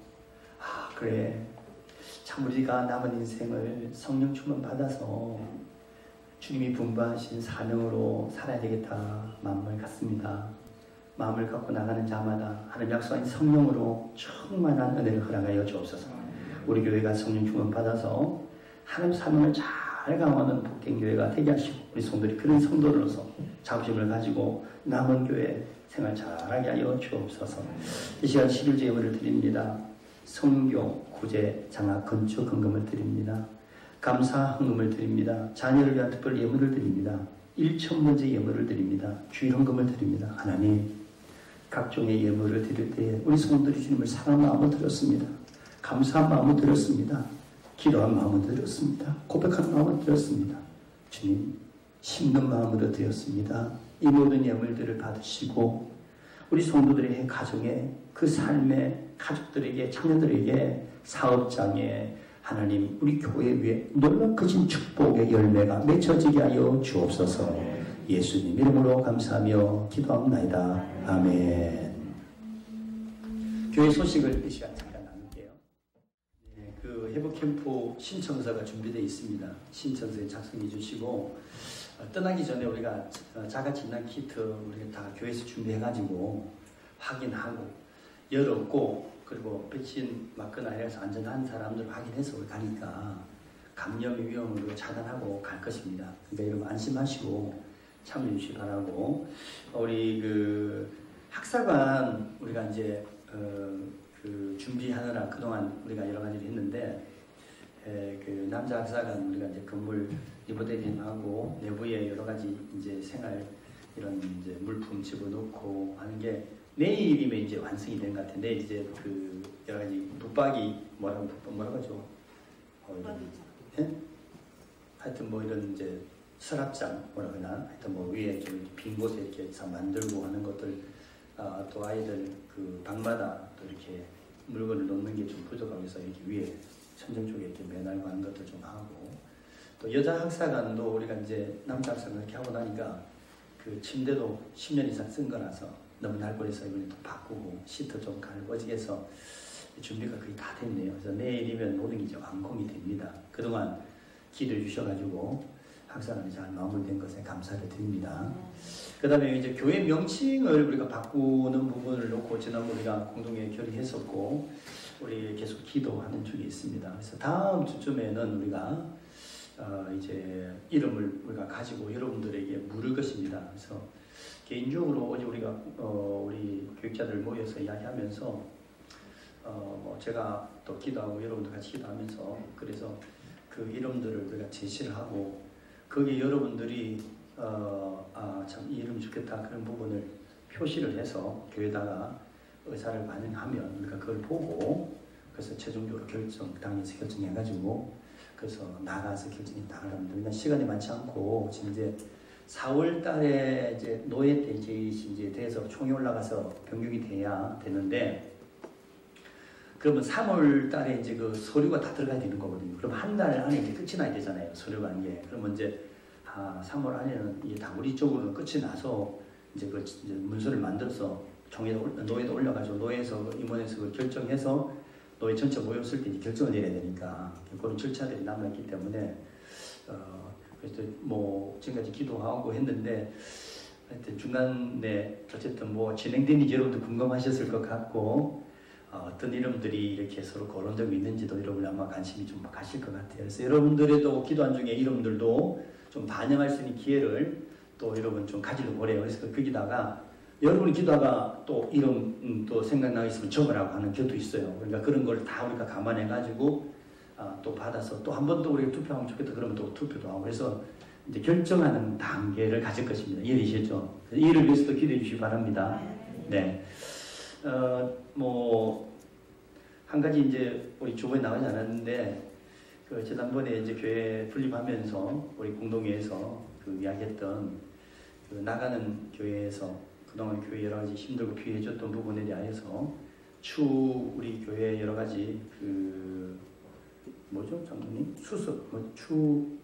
그래 참 우리가 남은 인생을 성령 충만 받아서 주님이 분부하신 사명으로 살아야 되겠다 마음을 갖습니다. 마음을 갖고 나가는 자마다 하나님 약속한 성령으로 충만한 은혜를 허락하여 주옵소서. 우리 교회가 성령 충만 받아서 하나님 사명을 잘 강화하는 복갱교회가 되게 하시고 우리 성도들이 그런 성도로서 자부심을 가지고 남은 교회 생활 잘하게 하여 주옵소서. 이 시간 11조 예물을 드립니다. 성교, 구제, 장학, 건축, 헌금을 드립니다. 감사 헌금을 드립니다. 자녀를 위한 특별 예물을 드립니다. 1,000번째 예물을 드립니다. 주일 헌금을 드립니다. 하나님, 각종의 예물을 드릴 때 우리 성도들이 주님을 사랑한 마음을 드렸습니다. 감사한 마음을 드렸습니다. 기도한 마음을 드렸습니다. 고백하는 마음을 드렸습니다. 주님, 심는 마음으로 드렸습니다. 이 모든 예물들을 받으시고 우리 성도들의 가정에 그 삶의 가족들에게 청년들에게 사업장에 하나님 우리 교회 위에 놀랍 크신 축복의 열매가 맺혀지게 하여 주옵소서. 예수님 이름으로 감사하며 기도합니다. 아멘. 교회 소식을 이 시간 잠깐 나눌게요. 그 회복캠프 신청서가 준비되어 있습니다. 신청서에 작성해 주시고 떠나기 전에 우리가 자가진단 키트 우리가 다 교회에서 준비해가지고 확인하고 열었고 그리고 백신 맞거나 해서 안전한 사람들 확인해서 우리 가니까 감염 위험으로 차단하고 갈 것입니다. 그러니까 여러분 안심하시고 참여해 주시기 바라고. 우리 그 학사관 우리가 이제 그 준비하느라 그동안 우리가 여러 가지를 했는데 그 남자 학사관 우리가 이제 건물 리모델링하고 내부에 여러 가지 이제 생활 이런 이제 물품 집어넣고 하는 게 내일이면 이제 완성이 된 것 같은데 이제 그 여러 가지 붙박이 뭐라고 하죠? 예? 하여튼 뭐 이런 이제 서랍장 뭐라 그러나 하여튼 뭐 위에 좀 빈 곳에 이렇게 해서 만들고 하는 것들 또 아이들 그 방마다 또 이렇게 물건을 놓는 게 좀 부족하고 해서 이렇게 위에 천정 쪽에 이렇게 매달고 하는 것도 좀 하고 또 여자 학사관도 우리가 이제 남자 학사관 이렇게 하고 나니까 그 침대도 10년 이상 쓴 거라서 너무 낡고해서 이번에 또 바꾸고 시트 좀 갈고 어떻게 해서 준비가 거의 다 됐네요. 그래서 내일이면 모든 게 이제 완공이 됩니다. 그동안 기도해 주셔가지고 학사관이 잘 마무리된 것에 감사를 드립니다. 그 다음에 이제 교회 명칭을 우리가 바꾸는 부분을 놓고 지난번 우리가 공동회 결의했었고 우리 계속 기도하는 중에 있습니다. 그래서 다음 주쯤에는 우리가 이제 이름을 우리가 가지고 여러분들에게 물을 것입니다. 그래서 개인적으로 어제 우리가 우리 교육자들 모여서 이야기하면서 뭐 제가 또 기도하고 여러분들 같이 기도하면서 그래서 그 이름들을 우리가 제시를 하고 거기에 여러분들이 참 이 이름 좋겠다 그런 부분을 표시를 해서 교회에다가 의사를 반영하면 우리가 그걸 보고 그래서 최종적으로 당에서 결정해가지고 그래서 나가서 결정이 나가랍니다. 그냥 시간이 많지 않고 지금 이제 4월 달에 이제 노예 때 이제 돼서 총이 올라가서 변경이 돼야 되는데 그러면 3월 달에 이제 그 서류가 다 들어가야 되는 거거든요. 그럼 한 달 안에 이제 끝이 나야 되잖아요. 서류가 이게. 그러면 이제 3월 안에는 이게 다 우리 쪽으로는 끝이 나서 이제 그 이제 문서를 만들어서 노예도 올려가지고 노예에서 임원에서 그걸 결정해서 노예 전체 모였을 때 이제 결정을 내려야 되니까 그런 절차들이 남아있기 때문에 그래서 뭐 지금까지 기도하고 했는데 하여튼 중간에 어쨌든 뭐 진행되는지 여러분도 궁금하셨을 것 같고 어떤 이름들이 이렇게 서로 거론되고 있는지도 여러분 아마 관심이 좀 가실 것 같아요. 그래서 여러분들에도 기도한 중에 이름들도 좀 반영할 수 있는 기회를 또 여러분 좀 가지려고 그래요. 그래서 거기다가 여러분이 기도하다가 또 이름 또 생각나 있으면 적으라고 하는 것도 있어요. 그러니까 그런 걸 다 우리가 감안해가지고 또 받아서 또 한 번 더 우리가 투표하면 좋겠다 그러면 또 투표도 하고 그래서 이제 결정하는 단계를 가질 것입니다. 이해되시죠? 이를 위해서도 기도해 주시기 바랍니다. 네. 뭐 한 가지 이제 우리 주보에 나오지 않았는데 그 지난번에 이제 교회 분립하면서 우리 공동회에서 그 이야기했던 그 나가는 교회에서 그동안 교회 여러 가지 힘들고 피해줬던 부분에 대하여서 우리 교회 여러 가지 그 뭐죠 장로님 수습 하여튼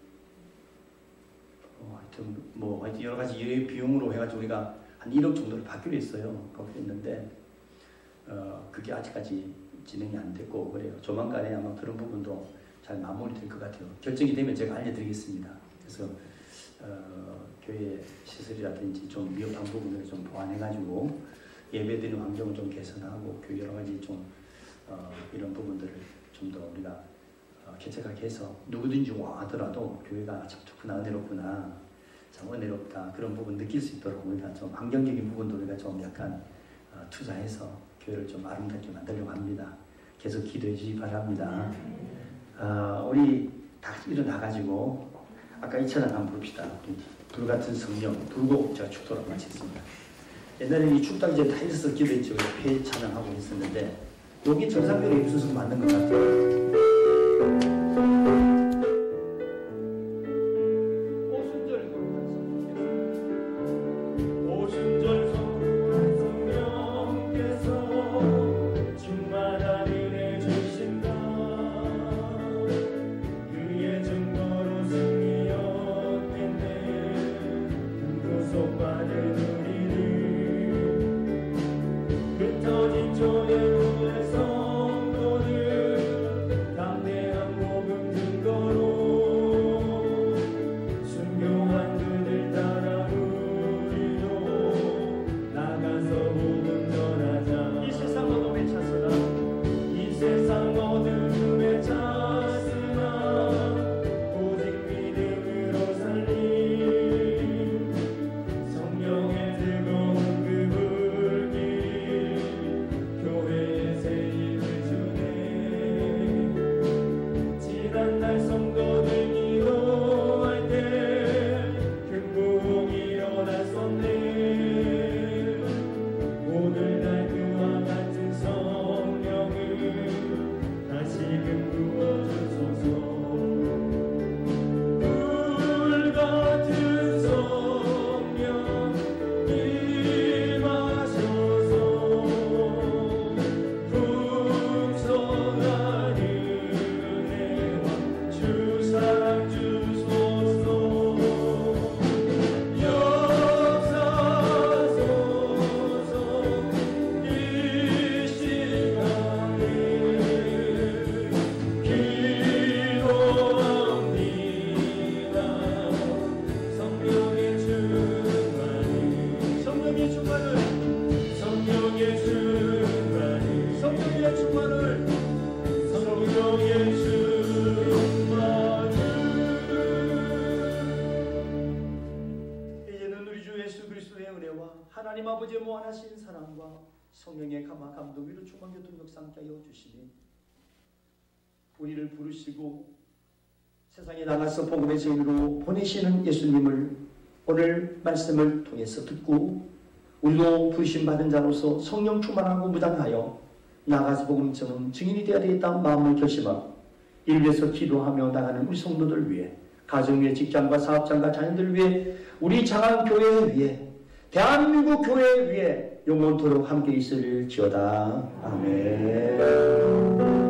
여러 가지 예외 비용으로 해가지고 우리가 한 1억 정도를 받기로 했어요. 그렇게 했는데 그게 아직까지 진행이 안 됐고 그래요. 조만간에 아마 그런 부분도 잘 마무리될 것 같아요. 결정이 되면 제가 알려드리겠습니다. 그래서 교회 시설이라든지 좀 위협한 부분을 좀 보완해가지고 예배드리는 환경을 좀 개선하고 교회 여러 가지 좀 이런 부분들을 좀 더 우리가 개척하게 해서 누구든지 와더라도 교회가 참 좋구나 은혜롭구나 참 은혜롭다 그런 부분 느낄 수 있도록 우리가 좀 환경적인 부분도 우리가 좀 약간 투자해서 교회를 좀 아름답게 만들려고 합니다. 계속 기도해 주시기 바랍니다. 우리 다 일어나가지고 아까 이 찬양 한번 부릅시다. 불같은 성령 불고 제가 축도를 마치겠습니다. 옛날에 이 축도하기 전에 다 있어서 기도했죠. 폐 찬양하고 있었는데 여기 전상별에 있어서 맞는 것 같아요. 흩어진 조의 성도들 아버지의 무한하신 사랑과 성령의 감화 감동 위로 충만 교통 역사 함께 하여 주시니 우리를 부르시고 세상에 나가서 복음의 증인으로 보내시는 예수님을 오늘 말씀을 통해서 듣고 우리도 부르심받은 자로서 성령 충만하고 무장하여 나가서 복음 증인이 되어야 되겠다는 마음을 결심하고 이를 위해서 기도하며 나가는 우리 성도들 위해 가정 위에 직장과 사업장과 자녀들 위해 우리 장안교회 위해 대한민국 교회 위해 영원토록 함께 있을지어다. 아멘.